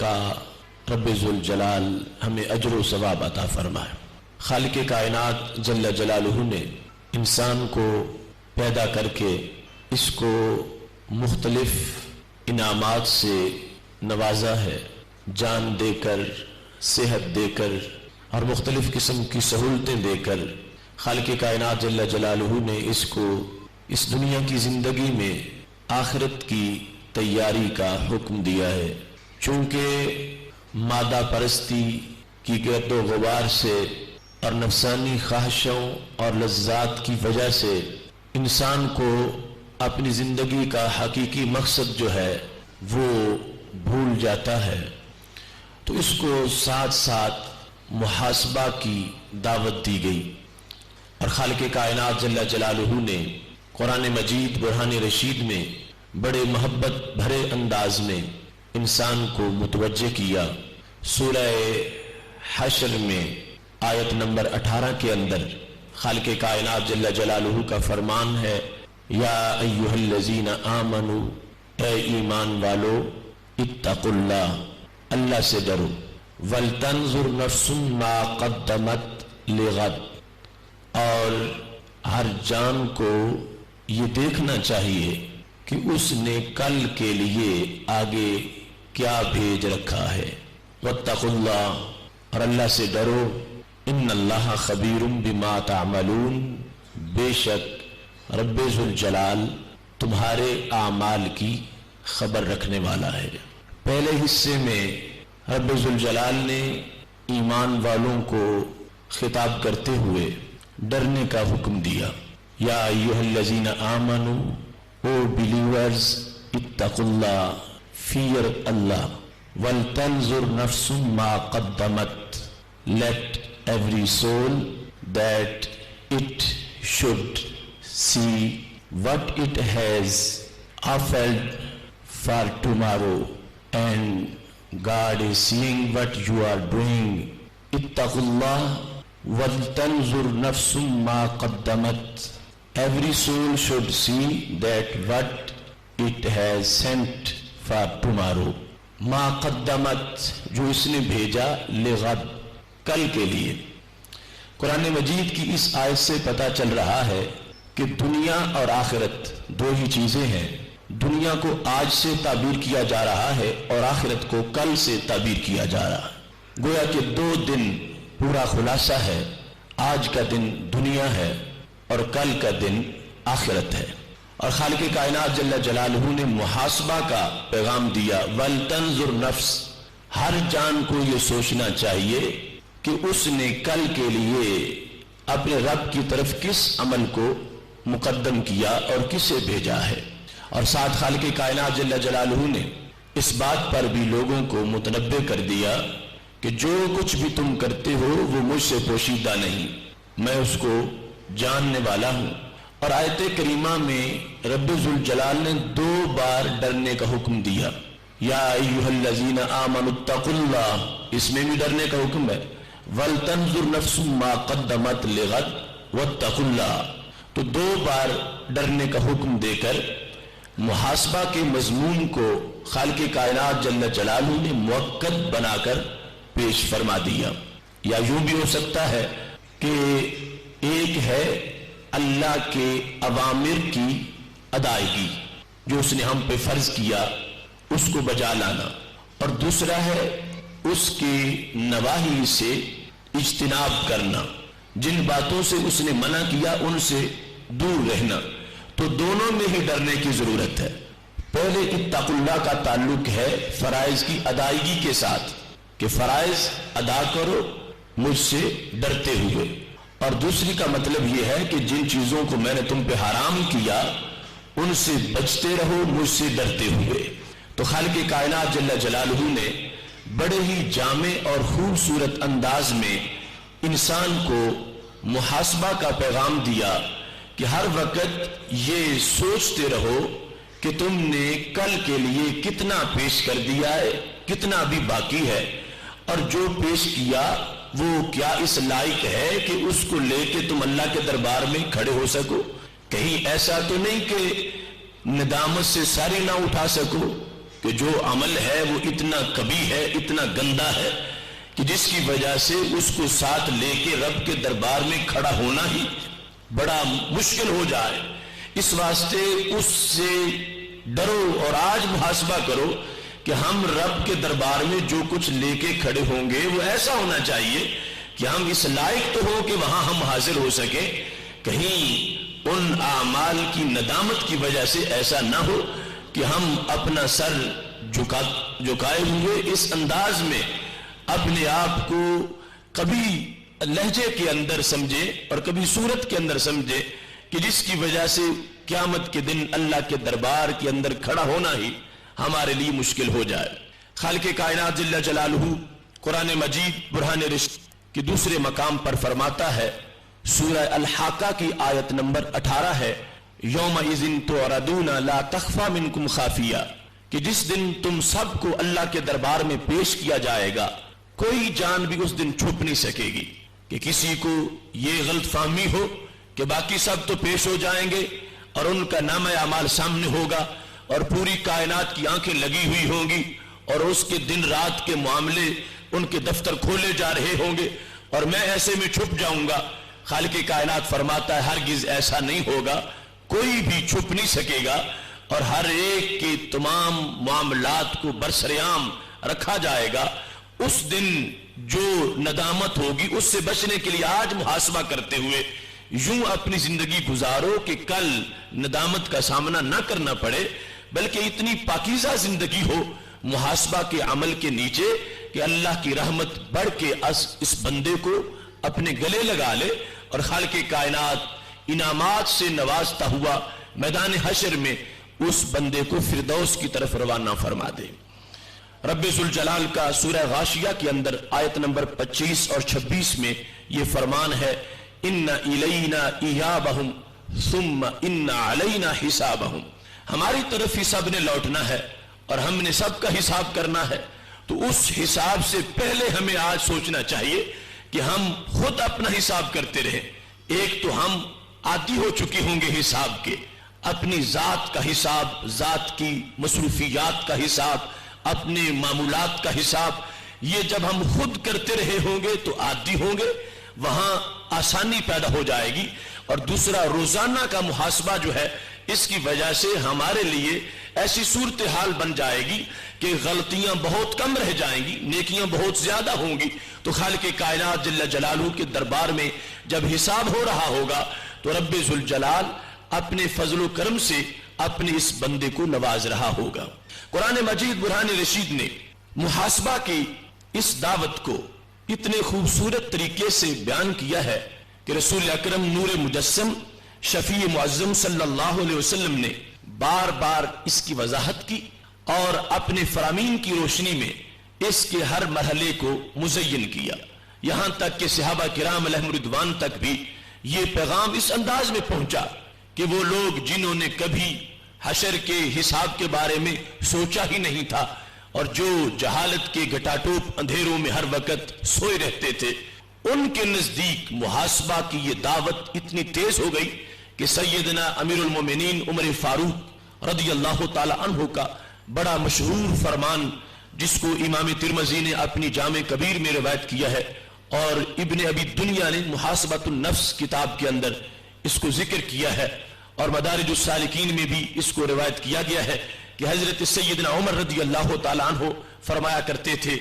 का रब्बे ज़ुल जलाल हमें अजर व सवाब अता फरमाए। खालिक कायनात जल्ल जलालुहु ने इंसान को पैदा करके इसको मुख्तलिफ इनामात से नवाजा है, जान देकर, सेहत देकर और मुख्तलिफ किस्म की सहूलतें देकर खालिक कायनात जल्ल जलालुहु ने इसको इस दुनिया की ज़िंदगी में आखिरत की तैयारी का हुक्म दिया है। चूँकि मादा परस्ती की गिरदो गुबार से और नफसानी ख्वाहिशों और लज्जात की वजह से इंसान को अपनी ज़िंदगी का हकीकी मकसद जो है वो भूल जाता है, तो इसको साथ साथ मुहासबा की दावत दी गई। और खालिक कायनात जल्ल जलालुहु ने कुरान मजीद बुरहान रशीद में बड़े मोहब्बत भरे अंदाज में इंसान को मुतवज्जे किया। सूरह हश्र में आयत नंबर 18 के अंदर खालिक कायनात जल्ल जलालुहु का फरमान है, या अय्युहल्लज़ीना आमनू, ए ईमान वालो, इत्तकुल्लाह, अल्लाह से डरो, वलतंजुर नफ्सुम मा क़द्दमत लिग़द, और हर जान को ये देखना चाहिए कि उसने कल के लिए आगे क्या भेज रखा है। वत्तकुल्लाह, और अल्लाह से डरो, इन्नल्लाह खबीरुम बिमा तामलून, बेशक रब्बे ज़ुल जलाल तुम्हारे आमाल की खबर रखने वाला है। पहले हिस्से में रब्बे ज़ुल जलाल ने ईमान वालों को खिताब करते हुए डरने का हुक्म दिया। या अय्युहल्लज़ीना आमनू, ओ बिलीवर्स, इत्तकुल्लाह, फियर अल्लाह, वलतंजुर नफ्सुम मा क़द्दमत, late every soul that it should see what it has offered for tomorrow, and God is seeing what you are doing. Ittaqullah waltanzur nafsum ma qaddamat, every soul should see that what it has sent for tomorrow. Ma qaddamat, जो इसने भेजा, लिग़द, कल के लिए। कुरान मजीद की इस आयत से पता चल रहा है कि दुनिया और आखिरत दो ही चीजें हैं। दुनिया को आज से ताबीर किया जा रहा है और आखिरत को कल से ताबीर किया जा रहा है। गोया कि दो दिन पूरा खुलासा है, आज का दिन दुनिया है और कल का दिन आखिरत है। और खालिक कायनात जल्ल जलालुहु ने मुहासबा का पैगाम दिया, वल तंजुर नफ्स, हर जान को ये सोचना चाहिए कि उसने कल के लिए अपने रब की तरफ किस अमल को मुकद्दम किया और किसे भेजा है। और साथ खालिक कायनात जल्ल जलालुहु ने इस बात पर भी लोगों को मुतनब्बे कर दिया कि जो कुछ भी तुम करते हो वो मुझसे पोशीदा नहीं, मैं उसको जानने वाला हूं। और आयत करीमा में रब्बे ज़ुल जलाल ने 2 बार डरने का हुक्म दिया। या अय्युहल्लज़ीना आमनुत्तकुल्लाह, इसमें भी डरने का हुक्म है, वल तंजुर नफ्सुम मा क़द्दमत लिग़द वत्तकुल्लाह, तो 2 बार डरने का हुक्म देकर मुहासबा के मजमून को खालिक कायनात जल्ल जलालुहु ने मुअक्कद बनाकर पेश फरमा दिया। या यूं भी हो सकता है कि एक है अल्लाह के अवामिर की अदायगी, जो उसने हम पे फर्ज किया उसको बजा लाना, और दूसरा है उसकी नवाही से इज्तिनाब करना, जिन बातों से उसने मना किया उनसे दूर रहना। तो दोनों में ही डरने की जरूरत है। पहले इत्तकुल्लाह का ताल्लुक है फराइज की अदायगी के साथ, कि फराइज अदा करो मुझसे डरते हुए, और दूसरी का मतलब यह है कि जिन चीजों को मैंने तुम पे हराम किया उनसे बचते रहो मुझसे डरते हुए। तो खालिक कायनात जल्ल जलालुहु ने बड़े ही जामे और खूबसूरत अंदाज में इंसान को मुहासबा का पैगाम दिया कि हर वक्त ये सोचते रहो कि तुमने कल के लिए कितना पेश कर दिया है, कितना भी बाकी है, और जो पेश किया वो क्या इस लायक है कि उसको लेके तुम अल्लाह के दरबार में खड़े हो सको। कहीं ऐसा तो नहीं कि निदामत से सारी ना उठा सको, کہ جو عمل ہے وہ اتنا کبھی ہے، اتنا گندا ہے کہ جس کی وجہ سے اس کو ساتھ لے کے رب کے دربار میں کھڑا ہونا ہی بڑا مشکل ہو جائے. اس واسطے اس سے ڈرو اور آج محاسبہ کرو کہ ہم رب کے دربار میں جو کچھ لے کے کھڑے ہوں گے وہ ایسا ہونا چاہیے کہ ہم اس لائق تو ہو کہ وہاں ہم حاضر ہو سکیں. کہیں ان اعمال کی ندامت کی وجہ سے ایسا نہ ہو کہ ہم اپنا سر جھکائے ہوئے اس انداز میں اپنے آپ کو کبھی لہجے کے اندر سمجھے اور کبھی صورت کے اندر سمجھے کہ جس کی وجہ سے قیامت کے دن اللہ کے دربار کے اندر کھڑا ہونا ہی ہمارے لیے مشکل ہو جائے. خالق کائنات جل جلالہ قرآن مجید برہان رشد کے دوسرے مقام پر فرماتا ہے، سورہ الحاقہ کی آیت نمبر 18 ہے، یومئذ تعرضون لا تخفی منکم خافیہ، کہ جس دن تم سب کو اللہ کے دربار میں پیش کیا جائے گا کوئی جان بھی اس دن چھپ نہیں سکے گی. کہ کسی کو یہ غلط فہمی ہو کہ باقی سب تو پیش ہو جائیں گے اور ان کا نامہ اعمال سامنے ہوگا اور پوری کائنات کی آنکھیں لگی ہوئی ہوں گی اور اس کے دن رات کے معاملے ان کے دفتر کھولے جا رہے ہوں گے اور میں ایسے میں چھپ جاؤں گا. خالق کائنات فرماتا ہے ہرگز ایسا نہیں ہوگا، کوئی بھی چھپ نہیں سکے گا اور ہر ایک کے تمام معاملات کو برسریام رکھا جائے گا. اس دن جو ندامت ہوگی اس سے بچنے کے لیے آج محاسبہ کرتے ہوئے یوں اپنی زندگی گزارو کہ کل ندامت کا سامنا نہ کرنا پڑے، بلکہ اتنی پاکیزہ زندگی ہو محاسبہ کے عمل کے نیچے کہ اللہ کی رحمت بڑھ کے اس بندے کو اپنے گلے لگا لے اور خالق کائنات انعامات سے نوازتا ہوا میدان حشر میں اس بندے کو فردوس کی طرف روانہ فرما دے. رب ذوالجلال کا سورہ غاشیہ کے اندر آیت نمبر 25 اور 26 میں یہ فرمان ہے، ان الینا ایابہم ثم ان علینا حسابہم، ہماری طرف ہی سب نے لوٹنا ہے اور ہم نے سب کا حساب کرنا ہے. تو اس حساب سے پہلے ہمیں آج سوچنا چاہیے کہ ہم خود اپنا حساب کرتے رہیں. ایک تو ہم عادی ہو چکے ہوں گے حساب کے، اپنی ذات کا حساب، ذات کی مصروفیات کا حساب، اپنے معمولات کا حساب، یہ جب ہم خود کرتے رہے ہوں گے تو عادی ہوں گے، وہاں آسانی پیدا ہو جائے گی. اور دوسرا روزانہ کا محاسبہ جو ہے اس کی وجہ سے ہمارے لیے ایسی صورتحال بن جائے گی کہ غلطیاں بہت کم رہ جائیں گی، نیکیاں بہت زیادہ ہوں گی. تو خالق کائنات جل جلالہ کے دربار میں جب حساب ہو رہا ہوگا تو رب ذوالجلال اپنے فضل و کرم سے اپنے اس بندے کو نواز رہا ہوگا. قرآن مجید برہان رشید نے محاسبہ کی اس دعوت کو اتنے خوبصورت طریقے سے بیان کیا ہے کہ رسول اکرم نور مجسم شفیع معظم صلی اللہ علیہ وسلم نے بار بار اس کی وضاحت کی اور اپنے فرامین کی روشنی میں اس کے ہر مرحلے کو مزین کیا. یہاں تک کہ صحابہ کرام علیہم رضوان تک بھی یہ پیغام اس انداز میں پہنچا کہ وہ لوگ جنہوں نے کبھی حشر کے حساب کے بارے میں سوچا ہی نہیں تھا اور جو جہالت کے گٹاٹوپ اندھیروں میں ہر وقت سوئے رہتے تھے، ان کے نزدیک محاسبہ کی یہ دعوت اتنی تیز ہو گئی کہ سیدنا امیر المومنین عمر فاروق رضی اللہ تعالی عنہ کا بڑا مشہور فرمان، جس کو امام ترمذی نے اپنی جامع کبیر میں روایت کیا ہے اور ابن ابی دنیا نے محاسبۃ النفس کتاب کے اندر اس کو ذکر کیا ہے اور مدارج السالکین میں بھی اس کو روایت کیا گیا ہے کہ حضرت سیدنا عمر رضی اللہ تعالی عنہ فرمایا کرتے تھے،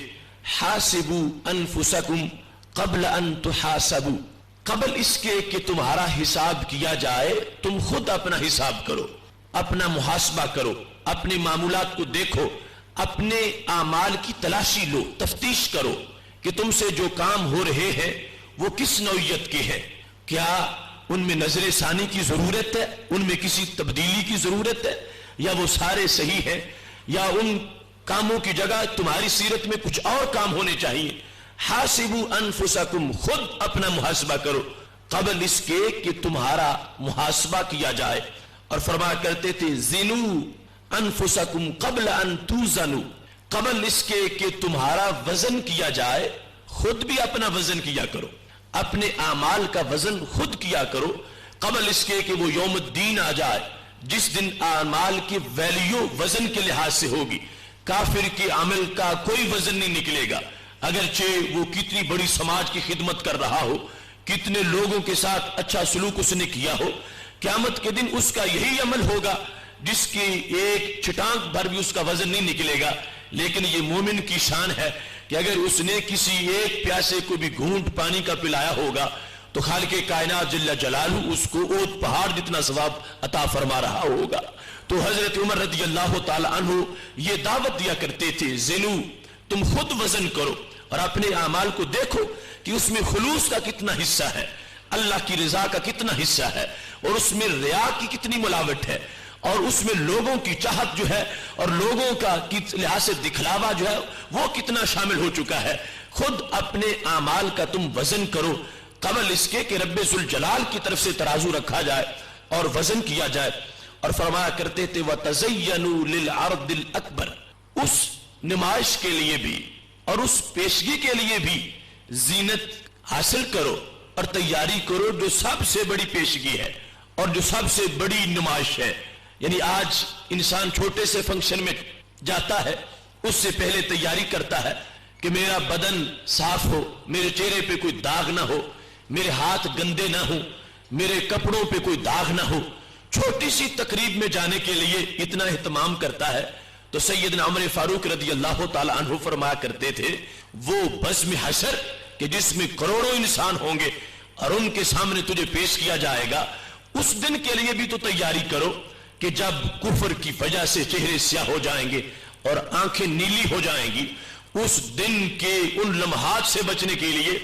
حاسبوا انفسکم قبل ان تحاسبوا، قبل اس کے کہ تمہارا حساب کیا جائے تم خود اپنا حساب کرو، اپنا محاسبہ کرو، اپنے معمولات کو دیکھو، اپنے اعمال کی تلاشی لو، تفتیش کرو کہ تم سے جو کام ہو رہے ہیں وہ کس نوعیت کے ہیں، کیا ان میں نظر ثانی کی ضرورت ہے، ان میں کسی تبدیلی کی ضرورت ہے، یا وہ سارے صحیح ہیں، یا ان کاموں کی جگہ تمہاری سیرت میں کچھ اور کام ہونے چاہیے. حاسبوا انفسکم، خود اپنا محاسبہ کرو قبل اس کے کہ تمہارا محاسبہ کیا جائے. اور فرمایا کرتے تھے زنوا انفسکم قبل ان توزنوا، قبل اس کے کہ تمہارا وزن کیا جائے خود بھی اپنا وزن کیا کرو، اپنے اعمال کا وزن خود کیا کرو قبل اس کے کہ وہ یوم الدین آ جائے جس دن اعمال کی ویلیو وزن کے لحاظ سے ہوگی. काफिर के अमल का कोई वजन नहीं निकलेगा, अगरचे वो कितनी बड़ी समाज की खिदमत कर रहा हो, कितने लोगों के साथ अच्छा सलूक उसने किया हो, क़यामत के दिन उसका यही अमल होगा जिसकी एक छिटांक भर भी उसका वजन नहीं निकलेगा। लेकिन ये मोमिन की शान है कि अगर उसने किसी एक प्यासे को भी घूंट पानी का पिलाया होगा तो खालिक़े कायनात जल्ल जलालहू उसको ओद पहाड़ जितना सवाब अता फरमा रहा होगा। तो हजरत उमर रज़ी अल्लाह ताला अन्हु ये दावत दिया करते थे, ज़िनु तुम खुद वजन करो और अपने अमाल को देखो कि उसमें खुलूस का कितना हिस्सा है, अल्लाह की रजा का कितना हिस्सा है, और उसमें रिया की कितनी मिलावट है, और उसमें लोगों की चाहत जो है और लोगों का लिहाज से दिखलावा जो है वो कितना शामिल हो चुका है। खुद अपने अमाल का तुम वजन करो कबल इसके कि रब्बे जुल जलाल की तरफ से तराजू रखा जाए और वजन किया जाए। और फरमाया करते थे वतज़य्यनू लिल अर्दिल अकबर, उस नुमाइश के लिए भी और उस पेशगी के लिए भी जीनत हासिल करो और तैयारी करो जो सबसे बड़ी पेशगी है और जो सबसे बड़ी नुमाइश है। यानी आज इंसान छोटे से फंक्शन में जाता है, उससे पहले तैयारी करता है कि मेरा बदन साफ हो, मेरे चेहरे पे कोई दाग ना हो, मेरे हाथ गंदे ना हो, मेरे कपड़ों पे कोई दाग ना हो। छोटी सी तकरीब में जाने के लिए इतना एहतमाम करता है। तो सैयदना उमर फारूक रज़ी अल्लाह ताला अन्हु फरमाया करते थे, वो बज़्म हशर कि जिसमें करोड़ों इंसान होंगे और उनके सामने तुझे पेश किया जाएगा, उस दिन के लिए भी तो तैयारी करो कि जब कुफर की वजह से चेहरे स्याह हो जाएंगे और आंखें नीली हो जाएंगी, उस दिन के उन लम्हात से बचने के लिए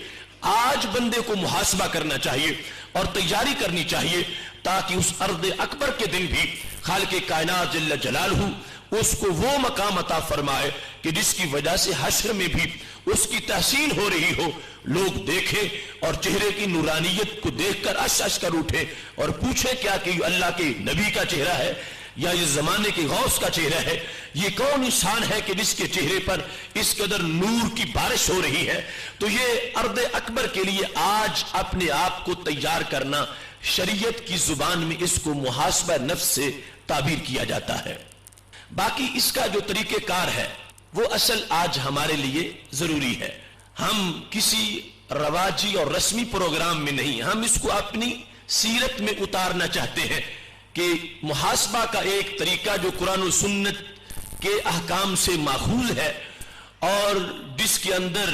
आज बंदे को मुहासबा करना चाहिए और तैयारी करनी चाहिए, ताकि उस अर्द अकबर के दिन भी खालिक़े कायनात जल्ल जलालहू उसको वो मकाम अता फरमाए कि जिसकी वजह से हश्र में भी उसकी तहसीन हो रही हो, लोग देखें और चेहरे की नूरानियत को देखकर अश अश कर उठे और पूछे क्या कि अल्लाह के नबी का चेहरा है या ये जमाने के गौस का चेहरा है, ये कौन इंसान है कि जिसके चेहरे पर इस कदर नूर की बारिश हो रही है। तो ये अर्द अकबर के लिए आज अपने आप को तैयार करना, शरीयत की जुबान में इसको मुहासबा नफ्स से ताबीर किया जाता है। बाकी इसका जो तरीकेकार है वो असल आज हमारे लिए जरूरी है। हम किसी रवाजी और रस्मी प्रोग्राम में नहीं, हम इसको अपनी सीरत में उतारना चाहते हैं कि मुहासबा का एक तरीका जो कुरान और सुन्नत के अहकाम से माखूज है और जिसके अंदर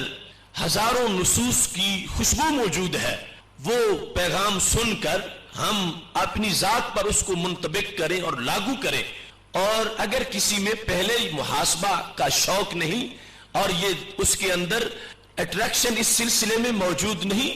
हजारों नुसूस की खुशबू मौजूद है, वो पैगाम सुनकर हम अपनी जात पर उसको मुंतबिक करें और लागू करें। और अगर किसी में पहले मुहासबा का शौक नहीं और ये उसके अंदर अट्रैक्शन इस सिलसिले में मौजूद नहीं,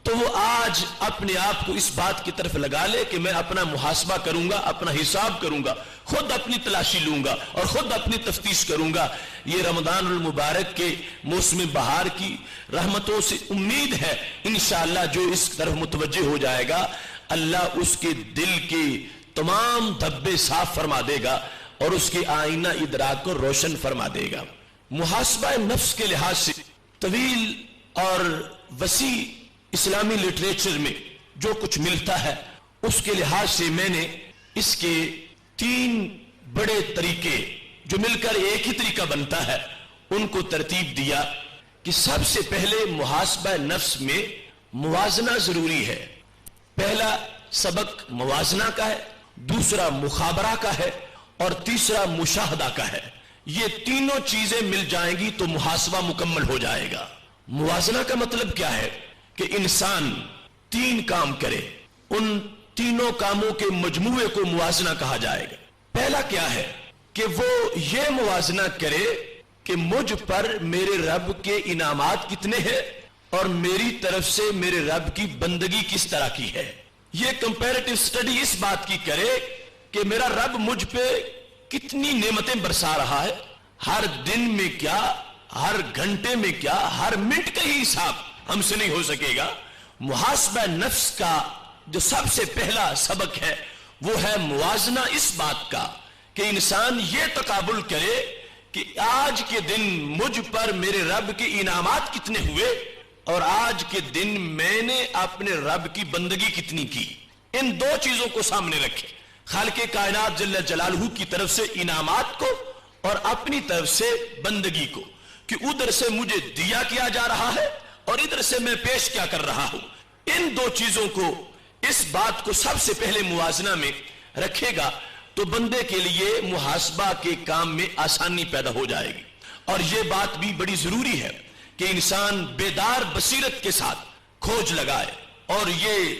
तो वो आज अपने आप को इस बात की तरफ लगा ले कि मैं अपना मुहासबा करूंगा, अपना हिसाब करूंगा, खुद अपनी तलाशी लूंगा और खुद अपनी तफ्तीश करूंगा। ये रमजानुल मुबारक के मौसम बहार की रहमतों से उम्मीद है इंशाअल्लाह जो इस तरफ मुतवज्जे हो जाएगा, अल्लाह उसके दिल के तमाम धब्बे साफ फरमा देगा और उसके आईना इदराक को रोशन फरमा देगा। मुहासबा नफ्स के लिहाज से तवील और वसी इस्लामी लिटरेचर में जो कुछ मिलता है उसके लिहाज से मैंने इसके 3 बड़े तरीके जो मिलकर एक ही तरीका बनता है उनको तरतीब दिया कि सबसे पहले मुहासबा नफ्स में मुवाजना जरूरी है। पहला सबक मुवाजना का है, दूसरा मुखाबरा का है और तीसरा मुशाहदा का है। ये तीनों चीजें मिल जाएंगी तो मुहासबा मुकम्मल हो जाएगा। मुवाजना का मतलब क्या है कि इंसान 3 काम करे, उन तीनों कामों के मजमूए को मुवाजना कहा जाएगा। पहला क्या है कि वो ये मुवाजना करे कि मुझ पर मेरे रब के इनामात कितने हैं और मेरी तरफ से मेरे रब की बंदगी किस तरह की है। ये कंपैरेटिव स्टडी इस बात की करे कि मेरा रब मुझ पे कितनी नेमतें बरसा रहा है, हर दिन में क्या, हर घंटे में क्या, हर मिनट का ही हिसाब हमसे नहीं हो सकेगा। मुहासबा नफ्स का जो सबसे पहला सबक है वो है मुवाजना इस बात का कि इंसान ये तकाबुल करे कि आज के दिन मुझ पर मेरे रब के इनामात कितने हुए और आज के दिन मैंने अपने रब की बंदगी कितनी की। इन 2 चीजों को सामने रखे, खालिक़े कायनात जल्ल जलालहू की तरफ से इनामात को اور اپنی طرف سے بندگی کو، کہ ادھر سے مجھے دیا کیا جا رہا ہے اور ادھر سے میں پیش کیا کر رہا ہوں. ان دو چیزوں کو، اس بات کو سب سے پہلے موازنہ میں رکھے گا تو بندے کے لیے محاسبہ کے کام میں آسانی پیدا ہو جائے گی. اور یہ بات بھی بڑی ضروری ہے کہ انسان بیدار بصیرت کے ساتھ کھوج لگائے اور یہ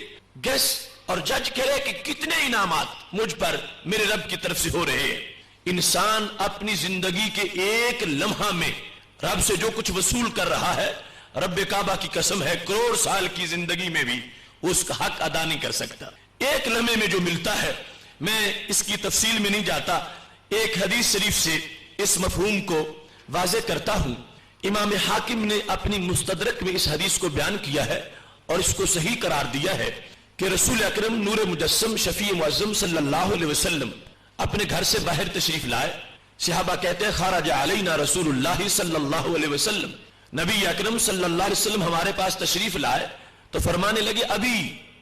گیس اور جج کرے کہ کتنے انعامات مجھ پر میرے رب کی طرف سے ہو رہے ہیں. انسان اپنی زندگی کے ایک لمحہ میں رب سے جو کچھ وصول کر رہا ہے، رب کعبہ کی قسم ہے کروڑ سال کی زندگی میں بھی اس کا حق ادا نہیں کر سکتا. ایک لمحے میں جو ملتا ہے، میں اس کی تفصیل میں نہیں جاتا، ایک حدیث شریف سے اس مفہوم کو واضح کرتا ہوں. امام حاکم نے اپنی مستدرک میں اس حدیث کو بیان کیا ہے اور اس کو صحیح قرار دیا ہے کہ رسول اکرم نور مجسم شفیع معظم صلی اللہ علیہ وسلم اپنے گھر سے باہر تشریف لائے. صحابہ کہتے ہیں خرج علینا رسول اللہ صلی اللہ علیہ وسلم، نبی اکرم صلی اللہ علیہ وسلم ہمارے پاس تشریف لائے تو فرمانے لگے ابھی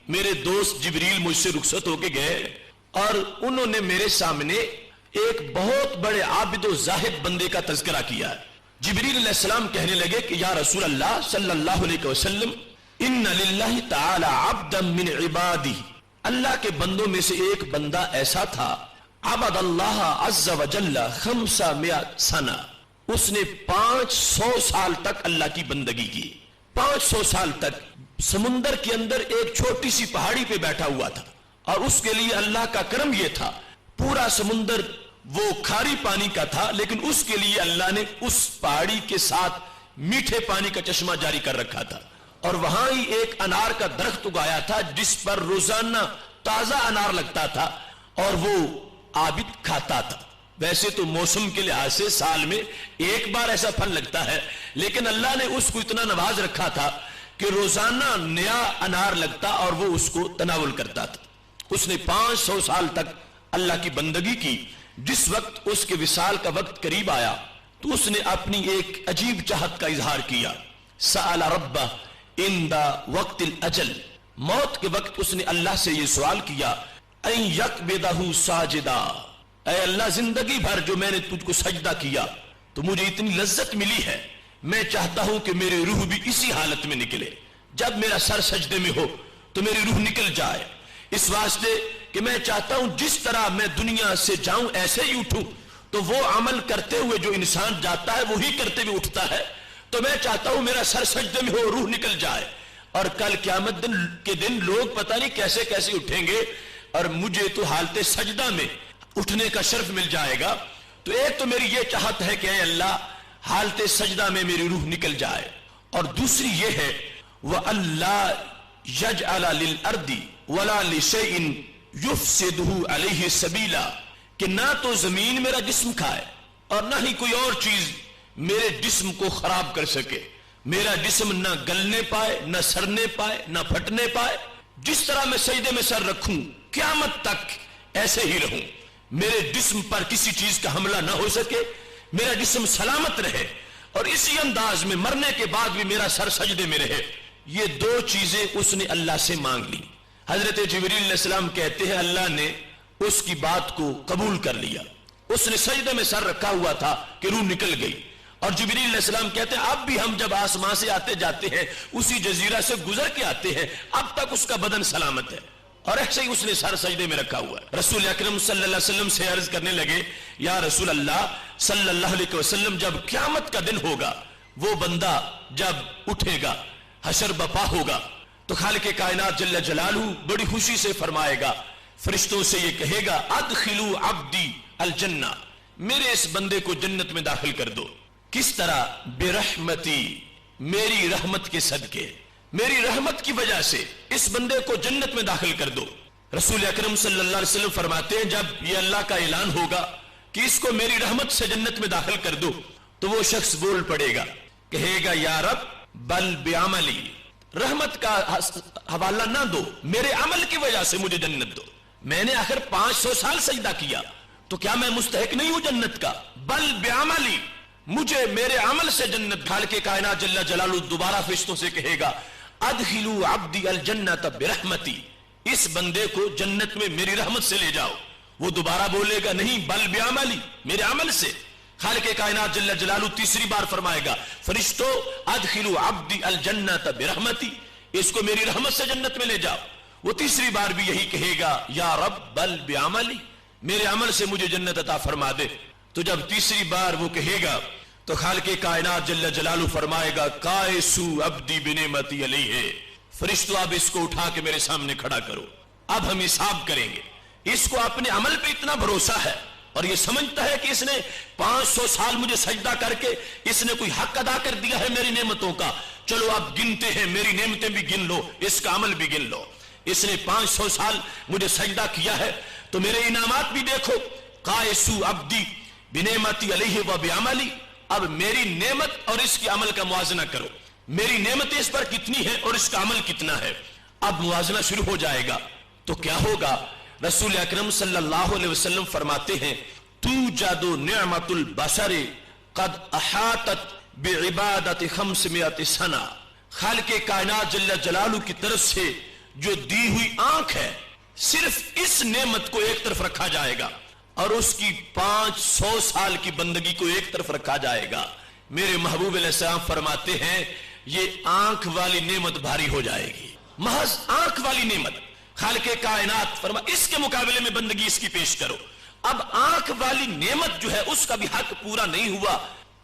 میرے دوست جبریل مجھ سے رخصت ہو کے گئے اور انہوں نے میرے سامنے ایک بہت بڑے عابد و زاہد بندے کا تذکرہ کیا ہے. جبریل علیہ السلام کہنے لگے کہ یا رسول اللہ صلی اللہ علیہ وسلم ان للہ تعالی عبدا من عبادہ، اللہ کے بندوں میں سے ایک بندہ ایسا تھا عبد اللہ عز وجل 500 سنہ، اس نے 500 سال تک اللہ کی بندگی کی. 500 سال تک سمندر کے اندر ایک چھوٹی سی پہاڑی پہ بیٹھا ہوا تھا اور اس کے لیے اللہ کا کرم یہ تھا پورا سمندر وہ کھاری پانی کا تھا، لیکن اس کے لیے اللہ نے اس پہاڑی کے ساتھ میٹھے پانی کا چشمہ جاری کر رکھا تھا اور وہاں ہی ایک انار کا درخت اگایا تھا جس پر روزانہ تازہ انار لگتا تھا اور وہ عابد کھاتا تھا. ویسے تو موسم کے لحاظ سے سال میں ایک بار ایسا پھل لگتا ہے، لیکن اللہ نے اس کو اتنا نواز رکھا تھا کہ روزانہ نیا انار لگتا اور وہ اس کو تناول کرتا تھا. اس نے 500 سال تک اللہ کی بندگی کی. جس وقت اس کے وصال کا وقت قریب آیا تو اس نے اپنی ایک عجیب چاہت کا اظہار کیا. سأل ربہ عند وقت الاجل، موت کے وقت اس نے اللہ سے یہ سوال کیا ان یقبضہ ساجدا، اے اللہ زندگی بھر جو میں نے تجھ کو سجدہ کیا تو مجھے اتنی لذت ملی ہے، میں چاہتا ہوں کہ میری روح بھی اسی حالت میں نکلے، جب میرا سر سجدے میں ہو تو میری روح نکل جائے، اس واسطے کہ میں چاہتا ہوں جس طرح میں دنیا سے جاؤں ایسے ہی اٹھوں. تو وہ عمل کرتے ہوئے جو انسان جاتا ہے وہی کرتے ہوئے اٹھتا ہے، تو میں چاہتا ہوں میرا سر سجدے میں ہو، روح نکل جائے. اور کل قیامت کے دن لوگ پتہ نہیں کیسے کیسے اٹھیں گے اور مجھے تو حالت سجدہ میں اٹھنے کا شرف مل جائے گا. تو ایک تو میری یہ چاہت ہے کہ اے اللہ حالت سجدہ میں میری روح نکل جائے، اور دوسری یہ ہے وَأَلَّا يَجْعَلَ لِلْأَرْضِ وَلَا لِشَيْءٍ يُفْسِدُهُ عَلَيْهِ سَبِيلًا، کہ نہ تو زمین میرا جسم کھائے اور نہ ہی کوئی اور چیز میرے جسم کو خراب کر سکے. میرا جسم نہ گلنے پائے، نہ سڑنے پائے، نہ پھٹنے پائے. جس طرح میں سجدے میں سر رکھوں قیامت تک ایسے ہی رہوں، میرے جسم پر کسی چیز کا حملہ نہ ہو سکے، میرا جسم سلامت رہے اور اسی انداز میں مرنے کے بعد بھی میرا سر سجدے میں رہے. یہ دو چیزیں اس نے اللہ سے مانگ لی. حضرت جبریل علیہ السلام کہتے ہیں اللہ نے اس کی بات کو قبول کر لیا. اس نے سجدے میں سر رکھا ہوا تھا کہ روح نکل گئی، اور جبریل علیہ السلام کہتے ہیں اب بھی ہم جب آسمان سے آتے جاتے ہیں اسی جزیرہ سے گزر کے آتے ہیں، اب تک اس کا بدن سلامت ہے. اور ایسے ہی اس نے سر سجدے میں رکھا ہوا ہے. رسول اکرم صلی اللہ علیہ وسلم سے عرض کرنے لگے یا رسول اللہ صلی اللہ علیہ وسلم جب قیامت کا دن ہوگا، وہ بندہ جب اٹھے گا، حشر بپا ہوگا، تو خالق کائنات جل جلالہ بڑی خوشی سے فرمائے گا، فرشتوں سے یہ کہے گا ادخلوا عبدی الجنہ، میرے اس بندے کو جنت میں داخل کر دو. کس طرح؟ برحمتی، میری رحمت کے صدقے، میری رحمت کی وجہ سے اس بندے کو جنت میں داخل کر دو. رسول اکرم صلی اللہ علیہ وسلم فرماتے ہیں جب یہ اللہ کا اعلان ہوگا کہ اس کو میری رحمت سے جنت میں داخل کر دو تو وہ شخص بول پڑے گا، کہے گا یا رب بل بعملی، رحمت کا حوالہ نہ دو، میرے عمل کی وجہ سے مجھے جنت دو. میں نے آخر 500 سال سجدہ کیا تو کیا میں مستحق نہیں ہوں جنت کا؟ بل بعملی، مجھے میرے عمل سے جنت. خالق کائنات جل جلالہ دوبارہ فرشتوں سے کہے گا ادخلوا عبدی الجنۃ برحمتی، اس بندے کو جنت میں میری رحمت سے لے جاؤ. وہ دوبارہ بولے گا نہیں بل بعملی، میرے عمل سے. खालिक कायनात जल्ल जलालू तीसरी बार फरमाएगा, फरिश्तों अदखिलू अब्दी अल जन्नत बिरहमती, इसको मेरी रहमत से जन्नत में ले जाओ। वो तीसरी बार भी यही कहेगा, या रब बल बिअमली, मेरे अमल से मुझे जन्नत अता फरमा दे। तो जब तीसरी बार वो कहेगा तो खालिक कायनात जल्ल जलालू फरमाएगा, कायसू अब्दी बिनेमती अलैहि, फरिश्तों अब इसको उठा के मेरे सामने खड़ा करो, अब हम हिसाब करेंगे। इसको अपने अमल पे इतना भरोसा है और ये समझता है कि इसने 500 साल मुझे सजदा करके इसने कोई हक अदा कर दिया है मेरी नेमतों का, चलो अब गिनते हैं, मेरी नेमतें भी गिन लो, इसका अमल भी गिन लो। इसने 500 साल मुझे सजदा किया है तो मेरे इनामात भी देखो, कायसू अब्दी बिनेमती अलैहि व बिअमली, अब मेरी नेमत और इसके अमल का मुआजना करो, मेरी नेमतें इस पर कितनी है और इसका अमल कितना है। अब मुआजना शुरू हो जाएगा तो क्या होगा, रसूल अकरम सल्लल्लाहु अलैहि वसल्लम फरमाते हैं, तू जादो निअमतुल बसरे कद अहातत बिइबादत 500 सना, खालिक कायनात जल्ल जलालू की तरफ से जो दी हुई आंख है, सिर्फ इस नेमत को एक तरफ रखा जाएगा और उसकी 500 साल की बंदगी को एक तरफ रखा जाएगा। मेरे महबूब अलैहिस्सलाम फरमाते हैं, ये आंख वाली नेमत भारी हो जाएगी, महज आंख वाली नेमत। खालिक कायनात फरमा इसके मुकाबले में बंदगी इसकी पेश करो। अब आंख वाली नेमत जो है उसका भी हक पूरा नहीं हुआ,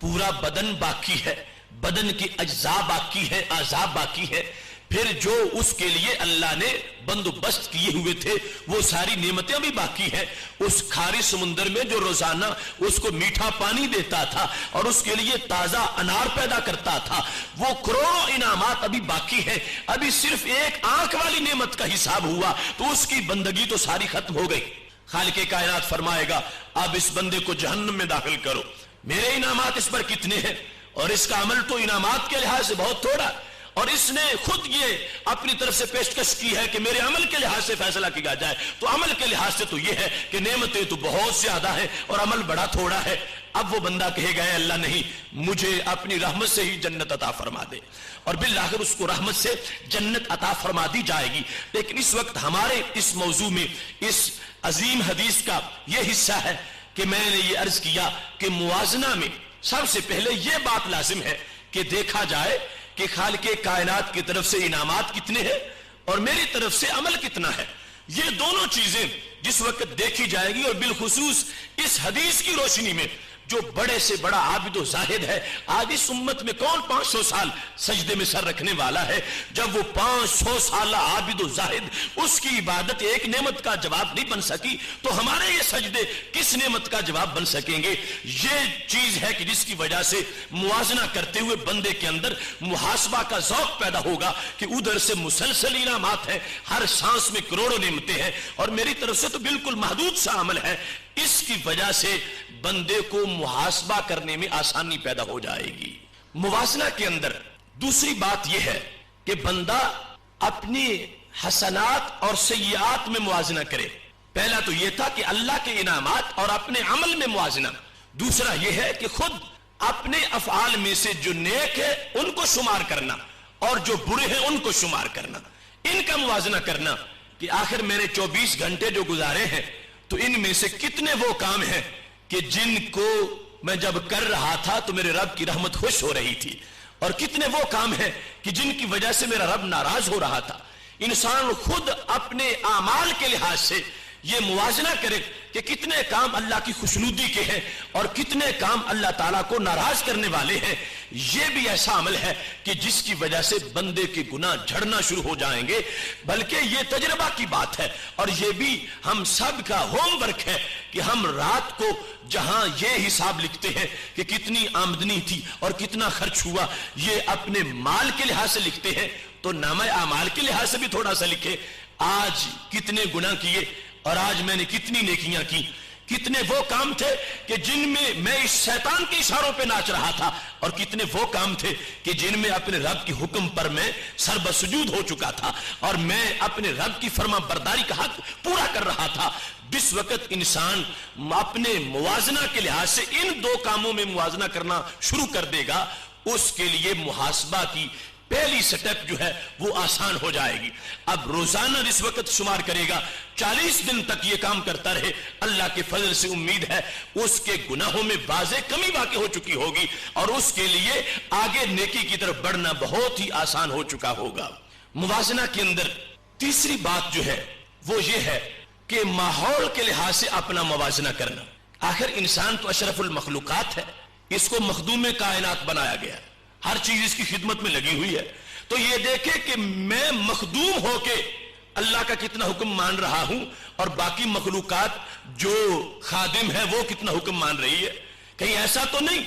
पूरा बदन बाकी है, बदन की अज्जा बाकी है, आज़ा बाकी है, फिर जो उसके लिए अल्लाह ने बंदोबस्त किए हुए थे वो सारी नेमतें भी बाकी है। उस खारी समुंदर में जो रोजाना उसको मीठा पानी देता था और उसके लिए ताजा अनार पैदा करता था, वो करोड़ों इनामात अभी बाकी है। अभी सिर्फ एक आंख वाली नेमत का हिसाब हुआ तो उसकी बंदगी तो सारी खत्म हो गई। खालिक कायनात फरमाएगा, अब इस बंदे को जहन्नम में दाखिल करो, मेरे इनामात इस पर कितने हैं और इसका अमल तो इनामात के लिहाज से बहुत थोड़ा, और इसने खुद ये अपनी तरफ से पेशकश की है कि मेरे अमल के लिहाज से फैसला किया जाए, तो अमल के लिहाज से तो ये है कि नेमतें तो बहुत ज्यादा है और अमल बड़ा थोड़ा है। अब वो बंदा कहेगा, अल्लाह नहीं, मुझे अपनी रहमत से ही जन्नत अता फरमा दे, और बिल्लाखिर उसको रहमत से जन्नत अता फरमा दी जाएगी। लेकिन इस वक्त हमारे इस मौजू में इस अजीम हदीस का यह हिस्सा है कि मैंने ये अर्ज किया कि मुवाजना में सबसे पहले यह बात लाजिम है कि देखा जाए कि खालिक कायनात की तरफ से इनामात कितने हैं और मेरी तरफ से अमल कितना है। ये दोनों चीजें जिस वक्त देखी जाएगी, और बिलखुसूस इस हदीस की रोशनी में जो बड़े से बड़ा आबिद जाहिद है, आज इस उम्मत में कौन 500 साल सजदे में सर रखने वाला है, जब वो 500 साल आबिद जाहिद उसकी इबादत एक नेमत का जवाब नहीं बन सकी, तो हमारे ये सजदे किस नेमत का जवाब बन सकेंगे। ये चीज है कि जिसकी वजह से मुआजना करते हुए बंदे के अंदर मुहासबा का ज़ौक़ पैदा होगा कि उधर से मुसलसल इनामात है, हर सांस में करोड़ों नेमतें हैं और मेरी तरफ से तो बिल्कुल महदूद सा अमल है। इसकी वजह से बंदे को मुहासबा करने में आसानी पैदा हो जाएगी। मुवाजना के अंदर दूसरी बात यह है कि बंदा अपनी हसनात और सय्यात में मुवाजना करे। पहला तो यह था कि अल्लाह के इनामात और अपने अमल में मुवाजना। दूसरा यह है कि खुद अपने अफआल में से जो नेक है उनको शुमार करना और जो बुरे हैं उनको शुमार करना, इनका मुवाजना करना कि आखिर मैंने 24 घंटे जो गुजारे हैं तो इनमें से कितने वो काम हैं कि जिनको मैं जब कर रहा था तो मेरे रब की रहमत खुश हो रही थी, और कितने वो काम हैं कि जिनकी वजह से मेरा रब नाराज हो रहा था। इंसान खुद अपने आमाल के लिहाज से ये मुवाजना करे कि कितने काम अल्लाह की खुशनुदी के हैं और कितने काम अल्लाह ताला को नाराज करने वाले हैं। ये भी ऐसा अमल है कि जिसकी वजह से बंदे के गुनाह झड़ना शुरू हो जाएंगे। बल्कि ये तजर्बा की बात है और ये भी हम सब का होमवर्क है कि हम रात को जहां ये हिसाब लिखते हैं कि कितनी आमदनी थी और कितना खर्च हुआ, ये अपने माल के लिहाज से लिखते हैं, तो नामा आमाल के लिहाज से भी थोड़ा सा लिखे। आज कितने गुनाह किए और आज मैंने कितनी नेकियां की। कितने वो काम थे कि जिनमें मैं इस शैतान के इशारों पे नाच रहा था, और कितने वो काम थे कि जिनमें अपने रब के हुक्म पर मैं सरबसुजूद हो चुका था और मैं अपने रब की फर्मा बरदारी का हक पूरा कर रहा था। जिस वक्त इंसान अपने मुवाजना के लिहाज से इन दो कामों में मुवाजना करना शुरू कर देगा, اس کے لیے محاسبہ کی پہلی سٹیپ جو ہے وہ آسان ہو جائے گی. اب روزانہ اس وقت شمار کرے گا 40 دن تک یہ کام کرتا رہے, اللہ کے فضل سے امید ہے اس کے گناہوں میں واضح کمی واقع ہو چکی ہوگی اور اس کے لیے آگے نیکی کی طرف بڑھنا بہت ہی آسان ہو چکا ہوگا. موازنہ کے اندر تیسری بات جو ہے وہ یہ ہے کہ ماحول کے لحاظ سے اپنا موازنہ کرنا. آخر انسان تو اشرف المخلوقات ہے, اس کو مخدوم کائنات بنایا گیا ہے, ہر چیز اس کی خدمت میں لگی ہوئی ہے. تو یہ دیکھے کہ میں مخدوم ہو کے اللہ کا کتنا حکم مان رہا ہوں اور باقی مخلوقات جو خادم ہے وہ کتنا حکم مان رہی ہے. کہیں ایسا تو نہیں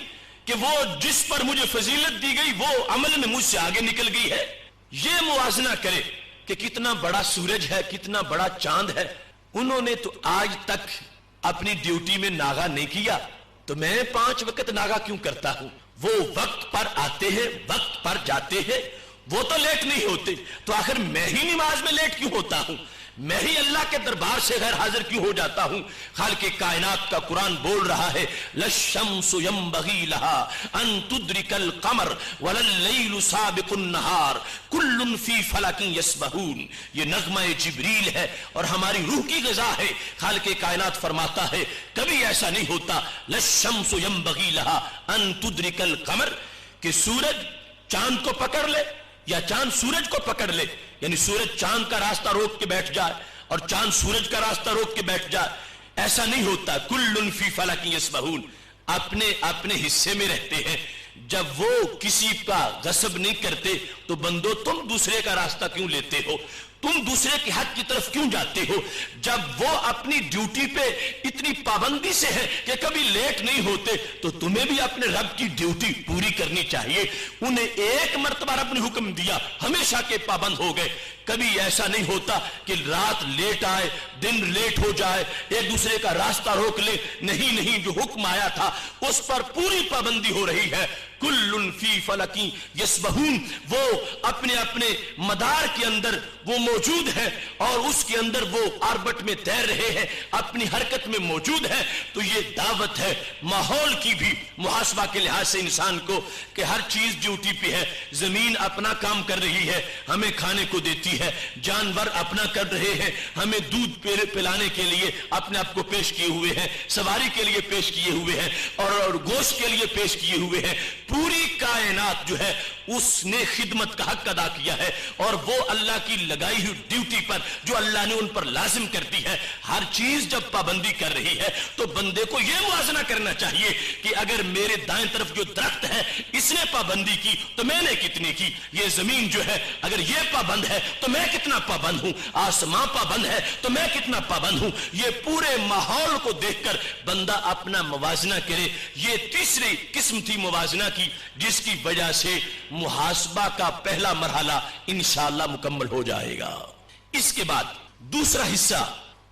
کہ وہ جس پر مجھے فضیلت دی گئی وہ عمل میں مجھ سے آگے نکل گئی ہے. یہ موازنہ کرے کہ کتنا بڑا سورج ہے, کتنا بڑا چاند ہے. انہوں نے تو آج تک اپنی ڈیوٹی میں ناغہ نہیں کیا, تو میں 5 وقت ناغہ کیوں کرتا ہوں. وہ وقت پر آتے ہیں, وقت پر جاتے ہیں, وہ تو لیٹ نہیں ہوتے, تو آخر میں ہی نماز میں لیٹ کیوں ہوتا ہوں, میں ہی اللہ کے دربار سے غیر حاضر کیوں ہو جاتا ہوں. خالق کائنات کا قرآن بول رہا ہے للشمس ينبغي لها ان تدرك القمر ولا الليل سابق النهار كل في فلك يسبحون. یہ نغمہ جبریل ہے اور ہماری روح کی غذا ہے. خالق کائنات فرماتا ہے کبھی ایسا نہیں ہوتا للشمس ينبغي لها ان تدرك القمر کہ سورج چاند کو پکڑ لے یا چاند سورج کو پکڑ لے, یعنی سورج چاند کا راستہ روک کے بیٹھ جائے اور چاند سورج کا راستہ روک کے بیٹھ جائے. ایسا نہیں ہوتا. کل فی فلک یسبحون, اپنے اپنے حصے میں رہتے ہیں. جب وہ کسی کا غصب نہیں کرتے تو بندو تم دوسرے کا راستہ کیوں لیتے ہو, تم دوسرے کے حق کی طرف کیوں جاتے ہو. جب وہ اپنی ڈیوٹی پہ اتنی پابندی سے ہے کہ کبھی لیٹ نہیں ہوتے تو تمہیں بھی اپنے رب کی ڈیوٹی پوری کرنی چاہیے. انہیں ایک مرتبہ رب نے حکم دیا, ہمیشہ کے پابند ہو گئے. کبھی ایسا نہیں ہوتا کہ رات لیٹ آئے, دن لیٹ ہو جائے, ایک دوسرے کا راستہ روک لے. نہیں نہیں, جو حکم آیا تھا اس پر پوری پابندی ہو رہی ہے. کل فی فلکی یسبحون, وہ اپنے اپنے مدار کے اندر وہ موجود ہے اور اس کے اندر وہ آربٹ میں تیر رہے ہیں, اپنی حرکت میں موجود ہے. تو یہ دعوت ہے ماحول کی بھی محاسبہ کے لحاظ سے انسان کو کہ ہر چیز ڈیوٹی پہ ہے. زمین اپنا کام کر رہی ہے, ہمیں کھانے کو دیتی ہے. جانور اپنا کر رہے ہیں, ہمیں دودھ پلانے کے لیے اپنے آپ کو پیش کیے ہوئے ہیں, سواری کے لیے پیش کیے ہوئے ہیں اور گوشت کے لیے پیش کیے ہوئے ہیں. پوری کائنات جو ہے اس نے خدمت کا حق ادا کیا ہے اور وہ اللہ کی لگائی ہوئی ڈیوٹی پر جو اللہ نے ان پر لازم کر دی ہے. ہر چیز جب پابندی کر رہی ہے تو بندے کو یہ موازنہ کرنا چاہیے کہ اگر میرے دائیں طرف جو درخت ہے اس نے پابندی کی تو میں نے کتنی کی. یہ زمین جو ہے اگر یہ پابند ہے تو میں کتنا پابند ہوں, آسمان پابند ہے تو میں کتنا پابند ہوں. یہ پورے ماحول کو دیکھ کر بندہ اپنا موازنہ کرے. یہ تیسری قسم تھی موازنہ کی جس کی وجہ سے محاسبہ کا پہلا مرحلہ انشاءاللہ مکمل ہو جائے گا. اس کے بعد دوسرا حصہ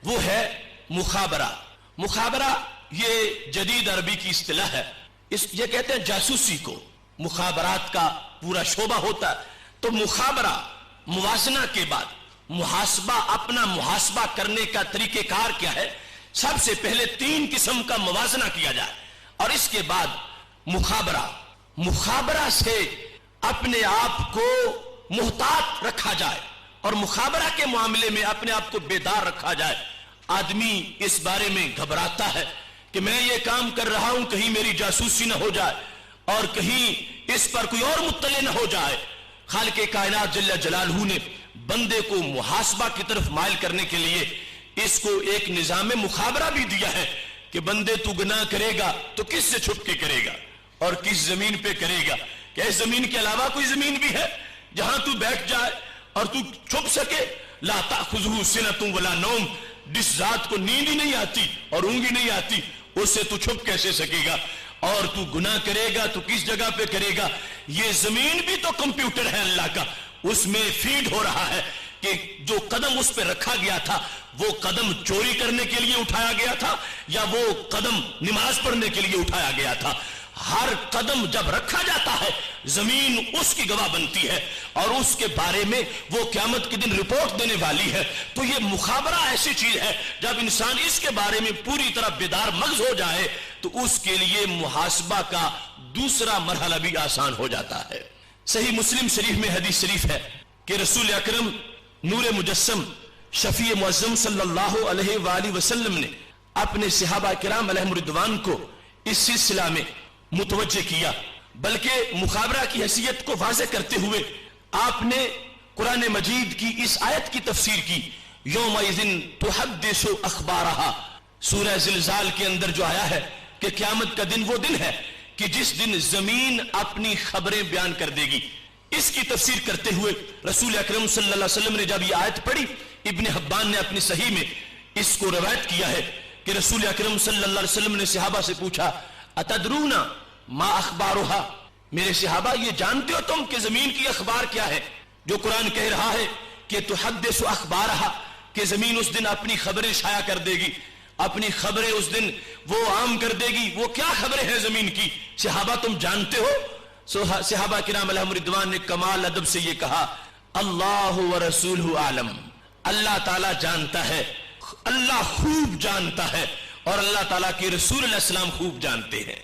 وہ ہے مخابرہ. مخابرہ یہ جدید عربی کی اصطلاح ہے. یہ کہتے ہیں جاسوسی کو, مخابرات کا پورا شعبہ ہوتا ہے. تو مخابرہ موازنہ کے بعد محاسبہ, اپنا محاسبہ کرنے کا طریقہ کار کیا ہے. سب سے پہلے 3 قسم کا موازنہ کیا جائے اور اس کے بعد مخابرہ سے اپنے آپ کو محتاط رکھا جائے اور مخابرہ کے معاملے میں اپنے آپ کو بیدار رکھا جائے. آدمی اس بارے میں گھبراتا ہے کہ میں یہ کام کر رہا ہوں کہیں میری جاسوسی نہ ہو جائے اور کہیں اس پر کوئی اور مطلع نہ ہو جائے. خالق کائنات جل جلالہ نے بندے کو محاسبہ کی طرف مائل کرنے کے لیے اس کو ایک نظام مخابرہ بھی دیا ہے کہ بندے تو گناہ کرے گا تو کس سے چھپ کے کرے گا اور کس زمین پہ کرے گا. کہ اس زمین کے علاوہ کوئی زمین بھی ہے جہاں تو بیٹھ جائے اور تو چھپ سکے. لا تأخذہ سنۃ ولا نوم, جس ذات کو نیند ہی نہیں آتی اور اونگ ہی نہیں آتی اس سے تو چھپ کیسے سکے گا. اور تو گناہ کرے گا تو کس جگہ پہ کرے گا. یہ زمین بھی تو کمپیوٹر ہے اللہ کا, اس میں فیڈ ہو رہا ہے کہ جو قدم اس پہ رکھا گیا تھا وہ قدم چوری کرنے کے لیے اٹھایا گیا تھا یا وہ قدم نماز پڑھنے کے لیے اٹھایا گیا تھا. ہر قدم جب رکھا جاتا ہے زمین اس کی گواہ بنتی ہے اور اس کے بارے میں وہ قیامت کے دن رپورٹ دینے والی ہے. تو یہ مخابرہ ایسی چیز ہے جب انسان اس کے بارے میں پوری طرح بیدار مغز ہو جائے تو اس کے لیے محاسبہ کا दूसरा मरहला भी आसान हो जाता है। सही मुस्लिम शरीफ में हदीस शरीफ है कि रसूल अकरम नूर मुजस्सम शफी मुअज़्ज़म सल्लल्लाहु अलैहि वसल्लम ने अपने सहाबा किराम अलैहिम रिदवान को इस सिलसिला में मुतवज्जे किया, बल्कि मुखाबरा की हैसियत को वाज़े करते हुए आपने कुरान मजीद की इस आयत की तफसीर की, यौमइज़िन तुहद्दिसु अखबारहा, सूरह ज़िलज़ाल के अंदर जो आया है कि क़यामत का दिन वो दिन है कि जिस दिन जमीन अपनी खबरें बयान कर देगी। इसकी तफसीर करते हुए रसूल अकरम सल्लल्लाहु अलैहि वसल्लम ने जब ये आयत पढ़ी, इब्न हब्बान ने अपनी सही में इसको रवायत किया है कि रसूल अकरम सल्लल्लाहु अलैहि वसल्लम ने सहाबा से पूछा, अतदरूना मा अखबारुहा, मेरे सहाबा ये जानते हो तुम कि जमीन की अखबार क्या है? जो कुरान कह रहा है कि तुहद्दिसु अखबारहा, कि जमीन उस दिन अपनी खबरें शाया कर देगी, अपनी खबरें उस दिन वो आम कर देगी। वो क्या खबरें हैं जमीन की? सहाबा तुम जानते हो? सहाबा किराम अलैहिम रिदवान ने कमाल अदब से ये कहा, अल्लाहु व रसूलुहु आलम, अल्लाह ताला जानता है, अल्लाह खूब जानता है और अल्लाह ताला के रसूल अलैहि सलाम खूब जानते हैं।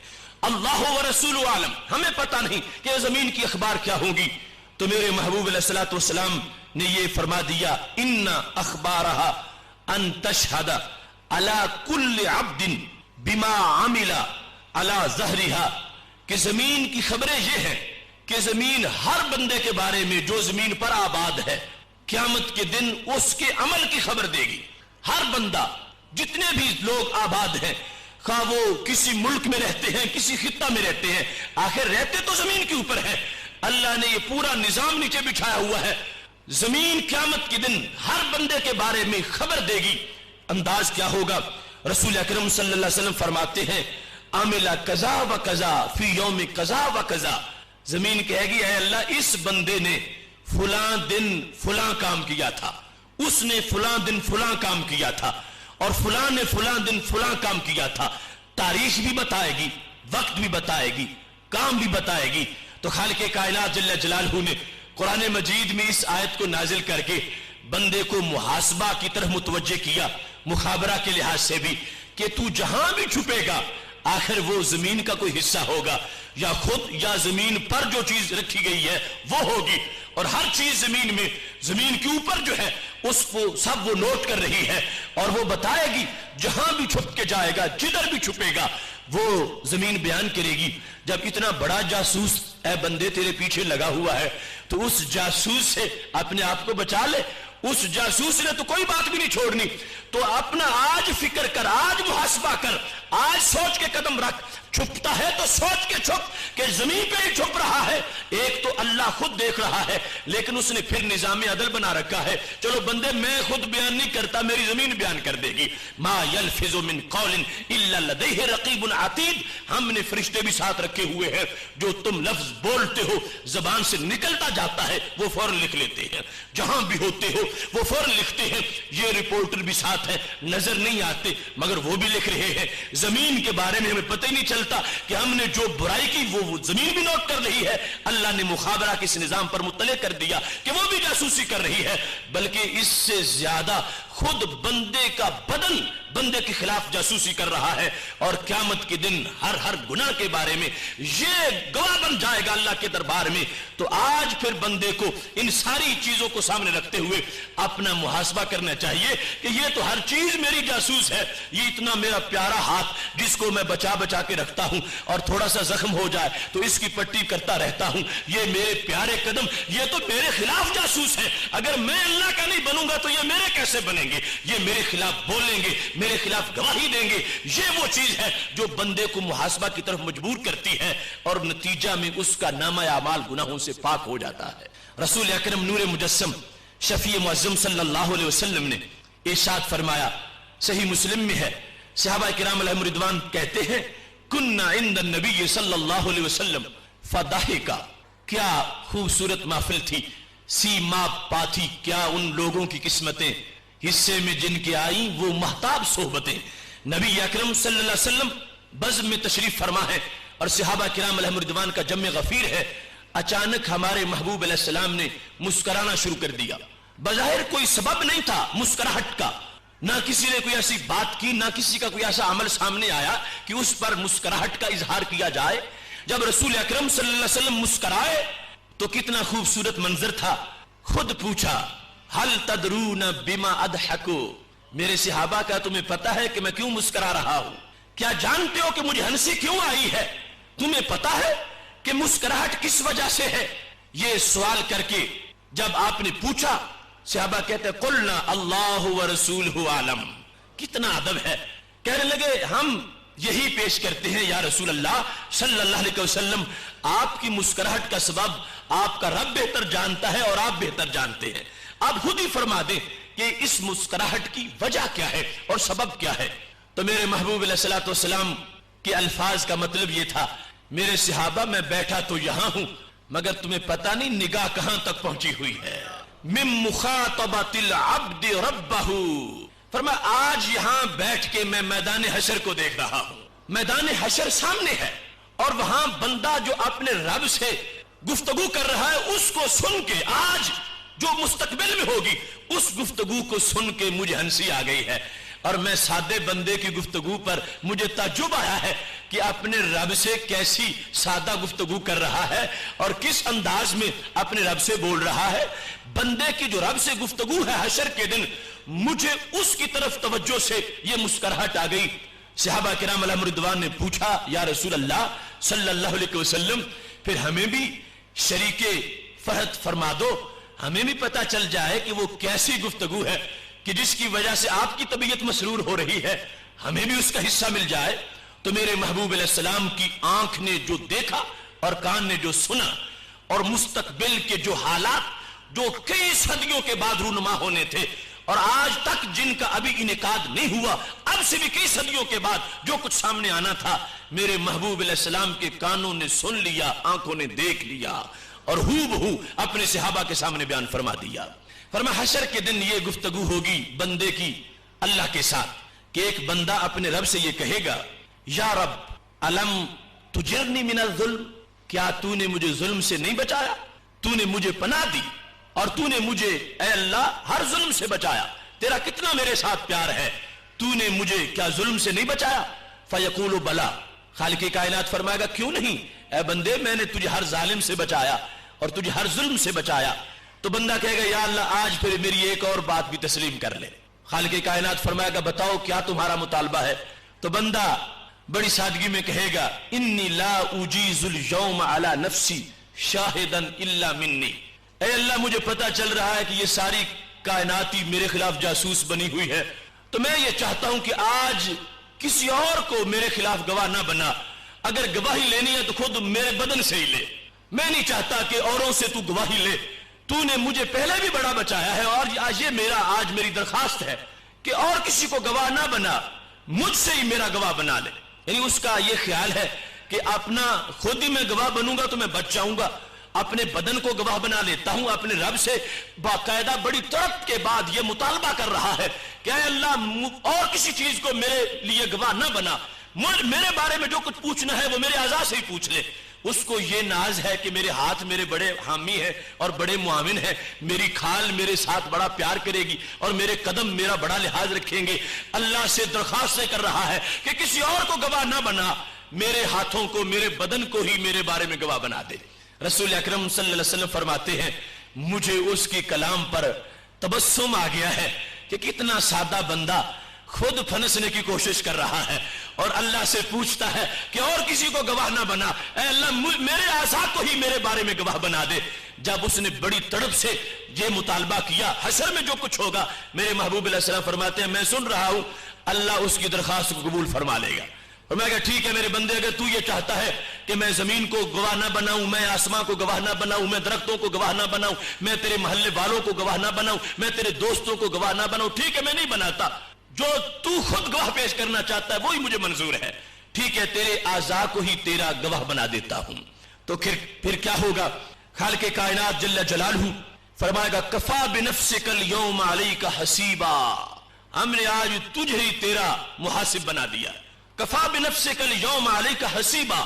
अल्लाहु व रसूलुहु आलम, हमें पता नहीं कि जमीन की अखबार क्या होगी। तो मेरे महबूब अलैहिस्सलातु वस्सलाम ने ये फरमा दिया, इन्ना अखबारहा अन तशहदा अला कुल्li अब्दिन बिमा अमिला अला ज़हरिहा, कि जमीन की खबरें ये हैं कि जमीन हर बंदे के बारे में जो जमीन पर आबाद है, क़यामत के दिन उसके अमल की खबर देगी। हर बंदा, जितने भी लोग आबाद हैं, खा वो किसी मुल्क में रहते हैं, किसी खित्ता में रहते हैं, आखिर रहते तो जमीन के ऊपर है। अल्लाह ने ये पूरा निजाम नीचे बिछाया हुआ है। जमीन क़यामत के दिन हर बंदे के बारे में खबर देगी। अंदाज क्या होगा? रसूल अकरम सल्लल्लाहु अलैहि वसल्लम फरमाते हैं, आमिला कज़ा व कज़ा फी यौम कज़ा व कज़ा, जमीन कहेगी, ऐ अल्लाह, इस बंदे ने फलां दिन फलां काम किया था, उसने फलां दिन फलां काम किया था, और फलां ने फलां दिन फलां काम किया था। तारीख भी बताएगी, वक्त भी बताएगी, काम भी बताएगी। तो खालिक़े कायनात जल्ल जलालहू ने कुरान मजीद में इस आयत को नाजिल करके बंदे को मुहासबा की तरफ मुतवज्जे किया, मुखाबरा के लिहाज से भी, कि तू जहां भी छुपेगा आखिर वो जमीन का कोई हिस्सा होगा, या खुद या जमीन पर जो चीज रखी गई है वो होगी। और हर चीज जमीन में, जमीन के ऊपर जो है उसको सब वो नोट कर रही है, और वो बताएगी जहां भी छुप के जाएगा, जिधर भी छुपेगा, वो जमीन बयान करेगी। जब इतना बड़ा जासूस ऐ बंदे तेरे पीछे लगा हुआ है, तो उस जासूस से अपने आप को बचा ले। उस जासूस ने तो कोई बात भी नहीं छोड़नी, तो अपना आज फिक्र कर, आज मुहासबा कर, आज सोच के कदम रख। छुपता है तो सोच के छुप कि जमीन पे ही छुप रहा है। एक तो अल्लाह खुद देख रहा है, लेकिन उसने फिर निजाम अदल बना रखा है, चलो बंदे मैं खुद बयान नहीं करता, मेरी जमीन बयान कर देगी। मा यल्फिज़ु मिन कौलिन इल्ला लदैहि रक़ीबुन अतीद, हमने फरिश्ते भी साथ रखे हुए हैं, जो तुम लफ्ज बोलते हो जबान से निकलता जाता है वो फौरन लिख लेते हैं, जहां भी होते हो वो फौरन लिखते हैं। ये रिपोर्टर भी साथ है, नजर नहीं आते मगर वो भी लिख रहे हैं। जमीन के बारे में हमें पता ही नहीं चलता कि हमने जो बुराई की वो जमीन भी नोट कर रही है। अल्लाह ने मुखाबरा के इस निजाम पर मुत्तले कर दिया कि वो भी जासूसी कर रही है, बल्कि इससे ज्यादा खुद बंदे का बदन बंदे के खिलाफ जासूसी कर रहा है। और क़यामत के दिन हर गुनाह के बारे में ये गवाह बन जाएगा अल्लाह के दरबार में। तो आज फिर बंदे को इन सारी चीजों को सामने रखते हुए अपना मुहासबा करना चाहिए कि ये तो हर चीज मेरी जासूस है। ये इतना मेरा प्यारा हाथ जिसको मैं बचा बचा के रखता हूं, और थोड़ा सा जख्म हो जाए तो इसकी पट्टी करता रहता हूं। ये मेरे प्यारे कदम, ये तो मेरे खिलाफ जासूस है। अगर मैं अल्लाह का नहीं बनूंगा तो ये मेरे कैसे बनेंगे? ये मेरे खिलाफ बोलेंगे, मेरे खिलाफ गवाही देंगे। ये वो चीज है जो बंदे को मुहासबा की तरफ मजबूर करती है, और नतीजा में उसका नामा आमाल गुनाहों से पाक हो जाता है। रसूल अकरम नूर मुजस्सम शफी मुअज़्ज़म सल्लल्लाहु अलैहि वसल्लम ने इरशाद फरमाया, सही मुस्लिम में है, सहाबा किराम अलैहिम रिदवान कहते हैं, कुन्ना इंद नबी सल्लल्लाहु अलैहि वसल्लम फदाहिका, क्या खूबसूरत महफिल थी, सीमा पाथी, क्या उन लोगों की किस्मतें हिस्से में जिनके आई वो महताब सोहबतें। नबी अकरम सल्लल्लाहु अलैहि वसल्लम बज़्म में तशरीफ फरमा है और सहाबा किराम अलैहिम रिदवान का जम्मे गफीर है। अचानक हमारे महबूब अलैहिस्सलाम ने मुस्कुराना शुरू कर दिया। बज़ाहिर कोई सबब नहीं था मुस्कुराहट का, ना किसी ने कोई ऐसी बात की, ना किसी का कोई ऐसा अमल सामने आया कि उस पर मुस्कुराहट का इजहार किया जाए, जब रसूल अकरम सल्लल्लाहु अलैहि वसल्लम मुस्कुराए तो कितना खूबसूरत मंजर था। खुद पूछा, हल तदरून बिमा अदहकु, मेरे सहाबा का तुम्हें पता है कि मैं क्यों मुस्कुरा रहा हूं? क्या जानते हो कि मुझे हंसी क्यों आई है? तुम्हें पता है कि मुस्कुराहट किस वजह से है? ये सवाल करके जब आपने पूछा, सहाबा कहते कुलना अल्लाहु व रसूलहु आलम। कितना अदब है। कहने लगे हम यही पेश करते हैं या रसूल अल्लाह सल्लल्लाहु अलैहि वसल्लम, आपकी मुस्कुराहट का सबब आपका रब बेहतर जानता है और आप बेहतर जानते हैं। आप खुद ही फरमा दें कि इस मुस्कुराहट की वजह क्या है और सबब क्या है। तो मेरे महबूब अलैहिस्सलातु वस्सलाम के अल्फाज का मतलब यह था, मेरे सहाबा मैं बैठा तो यहां हूं, मगर तुम्हें पता नहीं निगाह कहां तक पहुंची हुई है। मिम मुखातबतिल अब्द रब्बहू, फरमाया आज यहां बैठ के मैं मैदान हशर को देख रहा हूं। मैदान हशर सामने है और वहां बंदा जो अपने रब से गुफ्तगू कर रहा है उसको सुन के, आज जो मुस्तकबिल में होगी उस गुफ्तगू को सुन के मुझे हंसी आ गई है। और मैं सादे बंदे की गुफ्तगू पर मुझे ताज्जुब आया है कि अपने रब से कैसी सादा गुफ्तगू कर रहा है और किस अंदाज में अपने रब से बोल रहा है। बंदे की जो रब से गुफ्तगू है हशर के दिन, मुझे उसकी तरफ तवज्जो से ये मुस्कुराहट आ गई। सहाबा किराम अलैहिम रिदवान ने पूछा, या रसूल अल्लाह सल्लल्लाहु अलैहि वसल्लम, फिर हमें भी शरीके फहद फरमा दो, हमें भी पता चल जाए कि वो कैसी गुफ्तगू है कि जिसकी वजह से आपकी तबीयत मसरूर हो रही है, हमें भी उसका हिस्सा मिल जाए। तो मेरे महबूब अलैहिस्सलाम की आंख ने जो देखा और कान ने जो सुना और मुस्तकबिल के जो हालात जो कई सदियों के बाद रूनुमा होने थे और आज तक जिनका अभी इनेकाद नहीं हुआ, अब से भी कई सदियों के बाद जो कुछ सामने आना था, मेरे महबूब अलैहिस्सलाम के कानों ने सुन लिया, आंखों ने देख लिया और हूबहू अपने सहाबा के सामने बयान फरमा दिया। फरमाया हशर के दिन ये गुफ्तगू होगी बंदे की अल्लाह के साथ कि एक बंदा अपने रब से ये कहेगा, या रब अलम तुजिरनी मिनल जुल्म, क्या तूने मुझे जुल्म से नहीं बचाया? तूने मुझे पनाह दी और तूने मुझे ऐ अल्लाह हर जुल्म से बचाया। तेरा कितना मेरे साथ प्यार है, तूने मुझे क्या जुल्म से नहीं बचाया? फयकूलु बला, खालिक कायनात फरमाएगा क्यों नहीं ऐ बंदे, मैंने तुझे हर जालिम से बचाया और तुझे हर जुल्म से बचाया। तो बंदा कहेगा, या अल्लाह आज फिर मेरी एक और बात भी तस्लीम कर ले। खालिक कायनात फरमाएगा बताओ क्या तुम्हारा मुतालबा है? तो बंदा बड़ी सादगी में कहेगा, इन्नी ला उजीजुल यौम अला नफ्सी शाहिदन इल्ला मिन्नी, ऐ अल्लाह मुझे पता चल रहा है कि ये सारी कायनाती मेरे खिलाफ जासूस बनी हुई है, तो मैं ये चाहता हूं कि आज किसी और को मेरे खिलाफ गवाह ना बना। अगर गवाही लेनी है तो खुद मेरे बदन से ही ले, मैं नहीं चाहता कि औरों से तू गवाही ले। तूने मुझे पहले भी बड़ा बचाया है और आज मेरी दरखास्त है कि और किसी को गवाह ना बना, मुझसे ही मेरा गवाह बना ले। यानी उसका यह ख्याल है कि अपना खुद ही मैं गवाह बनूंगा तो मैं बच जाऊंगा, अपने बदन को गवाह बना लेता हूं। अपने रब से बाकायदा बड़ी तड़प के बाद यह मुतालबा कर रहा है कि अल्लाह और किसी चीज को मेरे लिए गवाह ना बना, मेरे बारे में जो कुछ पूछना है वो मेरे आज़ा से ही पूछ ले। उसको ये नाज है कि मेरे हाथ मेरे बड़े हामी हैं और बड़े मुआविन हैं, मेरी खाल मेरे साथ बड़ा प्यार करेगी और मेरे कदम मेरा बड़ा लिहाज रखेंगे। अल्लाह से दरखास्त कर रहा है कि किसी और को गवाह ना बना, मेरे हाथों को मेरे बदन को ही मेरे बारे में गवाह बना दे। रसूल अकरम सल्लल्लाहु अलैहि वसल्लम फरमाते हैं, मुझे उसके कलाम पर तबस्सुम आ गया है कि कितना सादा बंदा खुद फंसने की कोशिश कर रहा है और अल्लाह से पूछता है कि और किसी को गवाह ना बना, ऐ अल्लाह मेरे आज़ा को ही मेरे बारे में गवाह बना दे। जब उसने बड़ी तड़प से ये मुतालबा किया, हशर में जो कुछ होगा, मेरे महबूब अलैहि सलाम फरमाते हैं मैं सुन रहा हूं, अल्लाह उसकी दरखास्त को कबूल फरमा लेगा। और मैं कहा ठीक है मेरे बंदे, अगर तू ये चाहता है कि मैं जमीन को गवाह ना बनाऊं, मैं आसमां को गवाह ना बनाऊं, मैं दरख्तों को गवाह ना बनाऊं, मैं तेरे मोहल्ले वालों को गवाह ना बनाऊं, मैं तेरे दोस्तों को गवाह ना बनाऊं, ठीक है मैं नहीं बनाता, जो तू खुद गवाह पेश करना चाहता है वही मुझे मंजूर है, ठीक है तेरे आज़ा को ही तेरा गवाह बना देता हूं। तो फिर क्या होगा? खालिक़े कायनात जल्ल जलालहू फरमाएगा, कफा बिनफ्सिकल यौम अलैका हसीबा, हमने आज तुझे ही तेरा मुहासिब बना दिया। कफा बिनफ्सिकल यौम अलैका हसीबा,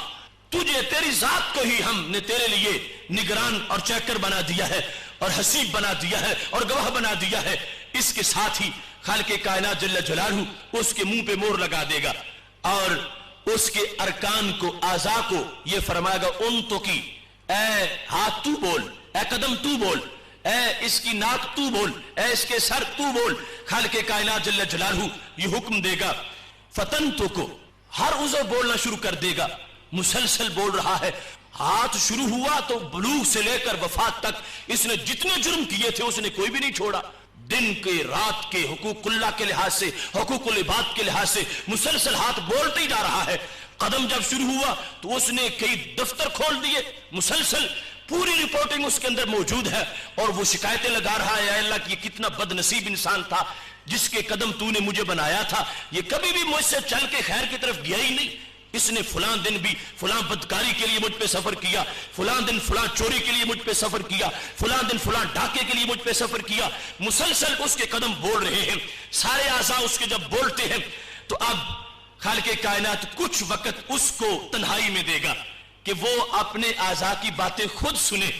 तुझे तेरी जात को ही हमने तेरे लिए निगरान और चेकर बना दिया है और हसीब बना दिया है और गवाह बना दिया है। इसके साथ ही खालिक़े कायनात जल्ल जलालहू उसके मुंह पे मोहर लगा देगा और उसके अरकान को, आज़ा को ये फरमाएगा उन तो की, ए हाथ तू बोल, ए कदम तू बोल, ए इसकी नाक तू बोल, ए इसके सर तू बोल। खालिक़े कायनात जल्ल जलालहू ये हुक्म देगा, फतन तो को हर उज़व बोलना शुरू कर देगा, मुसलसल बोल रहा है। हाथ शुरू हुआ तो बलूग से लेकर वफात तक इसने जितने जुर्म किए थे उसने कोई भी नहीं छोड़ा। दिन के रात के हुकूकुल्लाह के लिहाज से, हुकूकुल इबाद के लिहाज से मुसलसल हाथ बोलते ही जा रहा है। कदम जब शुरू हुआ तो उसने कई दफ्तर खोल दिए, मुसलसल पूरी रिपोर्टिंग उसके अंदर मौजूद है और वो शिकायतें लगा रहा है, अल्लाह की कितना बदनसीब इंसान था जिसके कदम तूने मुझे बनाया था, ये कभी भी मुझसे चल के खैर की तरफ गया ही नहीं। इसने फलां दिन भी फलां बदकारी के लिए मुझ पे सफर किया, फलां दिन फलां चोरी के लिए मुझ पे सफर किया, फलां दिन फलां डाके के लिए मुझ पे सफर किया। मुसलसल उसके कदम बोल रहे हैं, सारे आज़ा उसके जब बोलते हैं तो अब खालिक़े कायनात कुछ वक्त उसको तन्हाई में देगा कि वो अपने आज़ा की बातें खुद सुने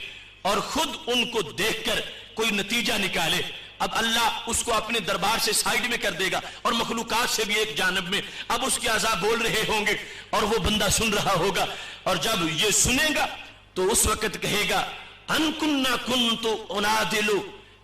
और खुद उनको देखकर कोई नतीजा निकाले। अब अल्लाह उसको अपने दरबार से साइड में कर देगा और मखलूकात से भी एक जानब में। अब उसके आज़ा बोल रहे होंगे और वो बंदा सुन रहा होगा, और जब ये सुनेगा तो उस वक्त कहेगा अनकुन्ना कुन्तु उनादिलु,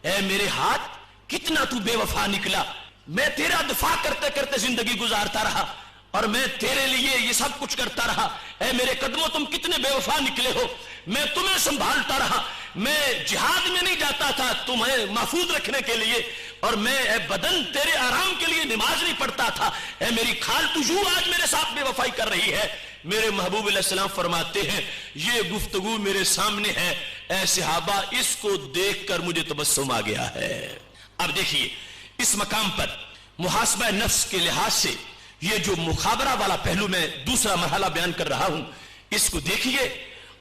ऐ मेरे हाथ कितना तू बेवफा निकला, मैं तेरा दफा करते करते जिंदगी गुजारता रहा और मैं तेरे लिए ये सब कुछ करता रहा। ऐ मेरे कदमों तुम कितने बेवफा निकले हो, मैं तुम्हें संभालता रहा, मैं जिहाद में नहीं जाता था तुम्हें महफूज रखने के लिए, और मैं बदन तेरे आराम के लिए नमाज नहीं पढ़ता था। ऐ मेरी खाल तुझू आज मेरे साथ बेवफाई कर रही है। मेरे महबूब अलैहिस्सलाम फरमाते हैं ये गुफ्तगू मेरे सामने है, ऐ सहाबा इसको देखकर मुझे तबस्सुम आ गया है। अब देखिए इस मकाम पर मुहासबा नफ्स के लिहाज से ये जो मुखाबरा वाला पहलू मैं दूसरा मरहला बयान कर रहा हूं, इसको देखिए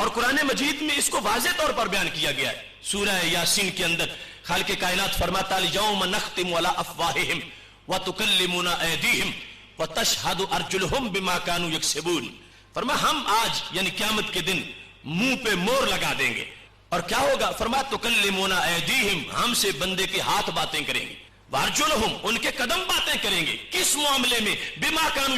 और कुरान मजीद में इसको वाज़ेह तौर पर बयान किया गया है। सूरह यासीन के अंदर खालिक़े कायनात फरमाता है यौम नख्तिमु अला अफ़वाहिहिम व तुकल्लिमुना ऐदीहिम व तशहदु अर्जुलुहुम बिमा कानू यक्सिबून। फरमा हम आज यानी क़यामत के दिन मुंह पे मोहर लगा देंगे और क्या होगा, फरमा तुकल्लिमुना ऐदीहिम, हमसे बंदे के हाथ बातें करेंगे, वारजुलहुम उनके कदम बातें करेंगे। किस मामले में, बिमा कानू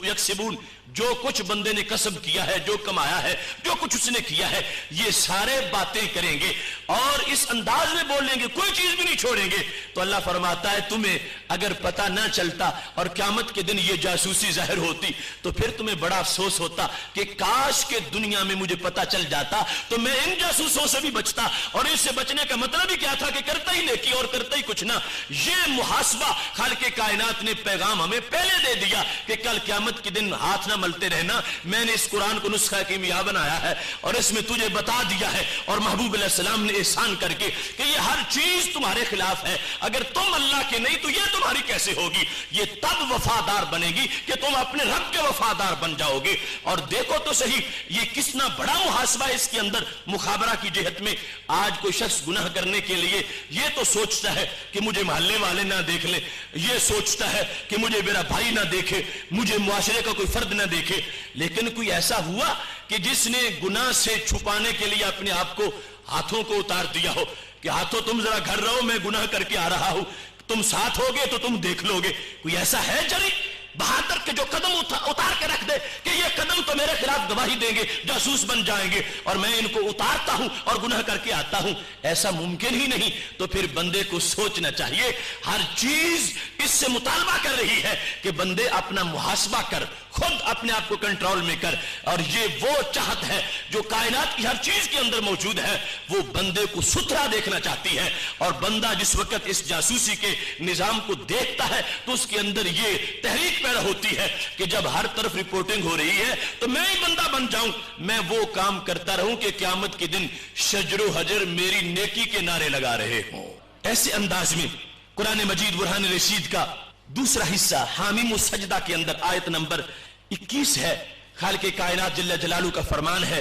यक्सिबून, जो कुछ बंदे ने कसब किया है, जो कमाया है, जो कुछ उसने किया है, ये सारे बातें करेंगे और इस अंदाज में बोलेंगे, कोई चीज भी नहीं छोड़ेंगे। तो अल्लाह फरमाता है तुम्हें अगर पता ना चलता और क़यामत के दिन ये जासूसी जाहिर होती तो फिर तुम्हें बड़ा अफसोस होता कि काश के दुनिया में मुझे पता चल जाता तो मैं इन जासूसों से भी बचता। और इससे बचने का मतलब ही क्या था कि करता ही नेकी और करता ही कुछ ना। ये मुहासबा खालिक़े कायनात ने पैगाम हमें पहले दे दिया कि कल क़यामत के दिन हाथ ना मलते रहना। मैंने इस कुरान को नुस्खा कीमिया बनाया है और इसमें तुझे बता दिया है और महबूब अलैहिस्सलाम ने एहसान करके कि ये हर चीज तुम्हारे खिलाफ है, अगर तुम अल्लाह के नहीं तो ये तुम्हारी कैसे होगी। ये तब वफादार बनेगी कि तुम अपने रब के वफादार बन जाओगे। और देखो तो सही ये कितना बड़ा मुहासबा इसके अंदर मुखाबरा की जिहत में। आज कोई शख्स गुनाह करने के लिए ये तो सोचता है कि मुझे मोहल्ले वाले ना देख ले, ये सोचता है कि मुझे मेरा भाई ना देखे, मुझे मुआशरे का कोई फर्द ना देखे। लेकिन कोई ऐसा हुआ कि जिसने गुनाह से छुपाने के लिए अपने आप को हाथों को उतार दिया हो कि हाथों तुम जरा घर रहो, मैं गुनाह करके आ रहा हूं, तुम साथ होगे तो तुम देख लोगे। कोई ऐसा है जरी बहादुर के जो कदम उतार के रख दे कि ये कदम तो मेरे खिलाफ गवाही देंगे, जासूस बन जाएंगे और मैं इनको उतारता हूं और गुनाह करके आता हूं। ऐसा मुमकिन ही नहीं। तो फिर बंदे को सोचना चाहिए, हर चीज इससे मुतालबा कर रही है कि बंदे अपना मुहासबा कर, खुद अपने आप को कंट्रोल में कर। और ये वो चाहत है जो कायनात की हर चीज के अंदर मौजूद है, वो बंदे को सुथरा देखना चाहती है। और बंदा जिस वक्त इस जासूसी के निजाम को देखता है तो उसके अंदर ये तहरीक पैदा होती है कि जब हर तरफ रिपोर्टिंग हो रही है तो मैं ही बंदा बन जाऊं, मैं वो काम करता रहूं कि क़यामत के दिन शजरो हजर मेरी नेकी के नारे लगा रहे हों। ऐसे अंदाज में कुरान मजीद बुरहान रशीद का दूसरा हिस्सा हामीम सजदा के अंदर आयत नंबर 21 है। खालिक़े कायनात जल्ल जलालू का फरमान है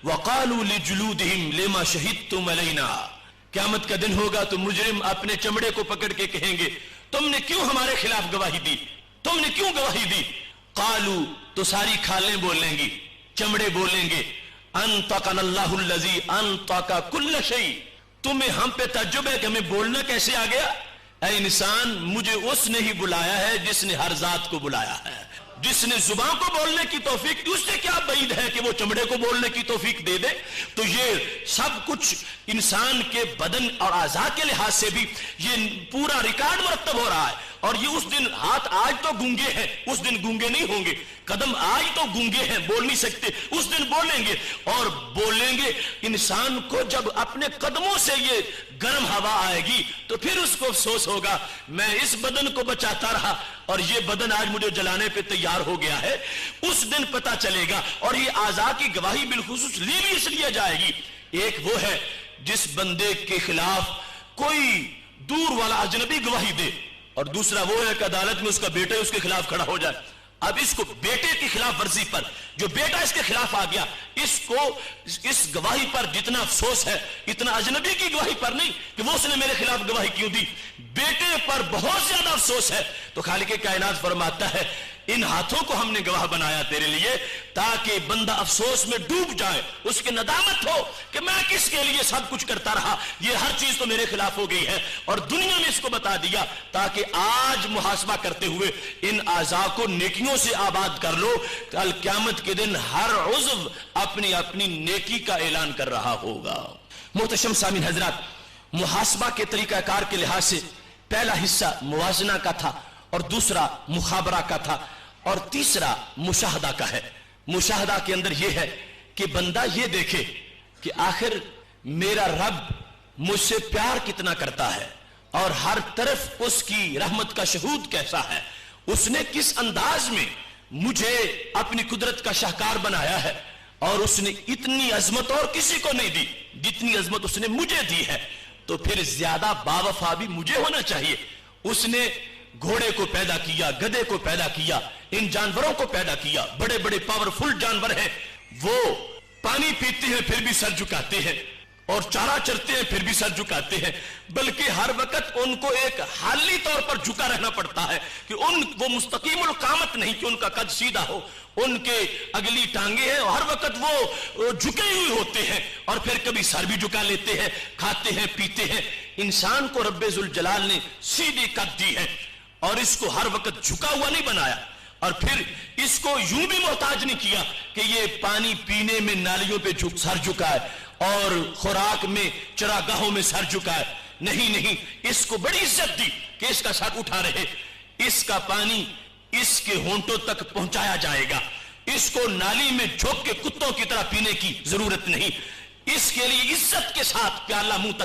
वक़ालू लिजुलूदिहिम लिमा शहीदतुम अलैना। क़यामत का दिन होगा तो मुजरिम अपने चमड़े को पकड़ के कहेंगे तुमने क्यों हमारे खिलाफ गवाही दी, तुमने क्यों गवाही दी। कालू तो सारी खालें बोलेंगी, चमड़े बोलेंगे अन्तक़नल्लाहुल्लज़ी अन्तक़ कुल्ल शै, तुम्हें हम पे तज्जुब है कि हमें बोलना कैसे आ गया। ऐ इंसान मुझे उसने ही बुलाया है जिसने हर जात को बुलाया है। جس نے زبان کو بولنے کی توفیق دی، اس سے کیا بعید ہے کہ وہ چمڑے کو بولنے کی توفیق دے دے؟ تو یہ سب کچھ انسان کے بدن اور اعضاء کے لحاظ سے بھی یہ پورا ریکارڈ مرتب ہو رہا ہے. اور یہ اس دن ہاتھ آج تو گونگے ہیں، اس دن گونگے نہیں ہوں گے. قدم آج تو گونگے ہیں، بول نہیں سکتے، اس دن بولیں گے. اور بولیں گے انسان کو جب اپنے قدموں سے یہ گرم ہوا آئے گی تو پھر اس کو افسوس ہوگا میں اس بدن کو بچاتا رہا اور یہ بدن آج مجھے جلانے پہ تیار ہو گیا ہے. اس دن پتہ چلے گا. اور یہ اعضاء کی گواہی بالخصوص لی بھی اس لیے جائے گی. ایک وہ ہے جس بندے کے خلاف کوئی دور والا اجنبی گواہی دے، اور دوسرا وہ ہے کہ عدالت میں اس کا بیٹا اس کے خلاف کھڑا ہو جائے. اب اس کو بیٹے کی خلاف ورزی پر جو بیٹا اس کے خلاف آ گیا، اس کو اس گواہی پر جتنا افسوس ہے اتنا اجنبی کی گواہی پر نہیں کہ وہ اس نے میرے خلاف گواہی کیوں دی. بیٹے پر بہت زیادہ افسوس ہے. تو خالق کائنات فرماتا ہے ان ہاتھوں کو ہم نے گواہ بنایا تیرے لیے تاکہ بندہ افسوس میں ڈوب جائے، اس کی ندامت ہو کہ میں کس کے لیے سب کچھ کرتا رہا، یہ ہر چیز تو میرے خلاف ہو گئی ہے. اور دنیا میں اس کو بتا دیا تاکہ آج محاسبہ کرتے ہوئے ان اعضاء کو نیکیوں سے آباد کر لو. کل قیامت کے دن ہر عضو اپنی اپنی نیکی کا اعلان کر رہا ہوگا. محتشم سامعین حضرات، محاسبہ کے طریقہ کار کے لحاظ سے پہلا حصہ موازنہ کا تھا، اور دوسرا مخابرہ کا تھا، اور تیسرا مشاہدہ کا ہے. مشاہدہ کے اندر یہ ہے کہ بندہ یہ دیکھے کہ آخر میرا رب مجھ سے پیار کتنا کرتا ہے، اور ہر طرف اس کی رحمت کا شہود کیسا ہے. اس نے کس انداز میں مجھے اپنی قدرت کا شاہکار بنایا ہے، اور اس نے اتنی عظمت اور کسی کو نہیں دی جتنی عظمت اس نے مجھے دی ہے. تو پھر زیادہ باوفا بھی مجھے ہونا چاہیے. اس نے گھوڑے کو پیدا کیا، گدھے کو پیدا کیا، ان جانوروں کو پیدا کیا. بڑے بڑے پاورفل جانور ہیں، وہ پانی پیتے ہیں پھر بھی سر جھکاتے ہیں، اور چارہ چرتے ہیں پھر بھی سر جھکاتے ہیں. بلکہ ہر وقت ان کو ایک حالی طور پر جھکا رہنا پڑتا ہے کہ وہ مستقیم القامت نہیں کہ ان کا قد سیدھا ہو. ان کے اگلی ٹانگیں ہیں، ہر وقت وہ جھکے ہوئے ہوتے ہیں، اور پھر کبھی سر بھی جھکا لیتے ہیں، کھاتے ہیں پیتے ہیں. انسان کو رب ذوالجلال نے سیدھی قد دی ہے، اور اس کو ہر وقت جھکا ہوا نہیں بنایا، اور پھر اس کو یوں بھی محتاج نہیں کیا کہ یہ پانی پینے میں نالیوں پہ سر جھکائے اور خوراک میں چراگاہوں میں سر جھکائے. نہیں، اس کو بڑی عزت دی کہ اس کا سر اٹھا رہے. اس کا پانی اس کے ہونٹوں تک پہنچایا جائے گا. اس کو نالی میں جھوک کے کتوں کی طرح پینے کی ضرورت نہیں. اس کے لیے عزت کے ساتھ پیالہ منہ تک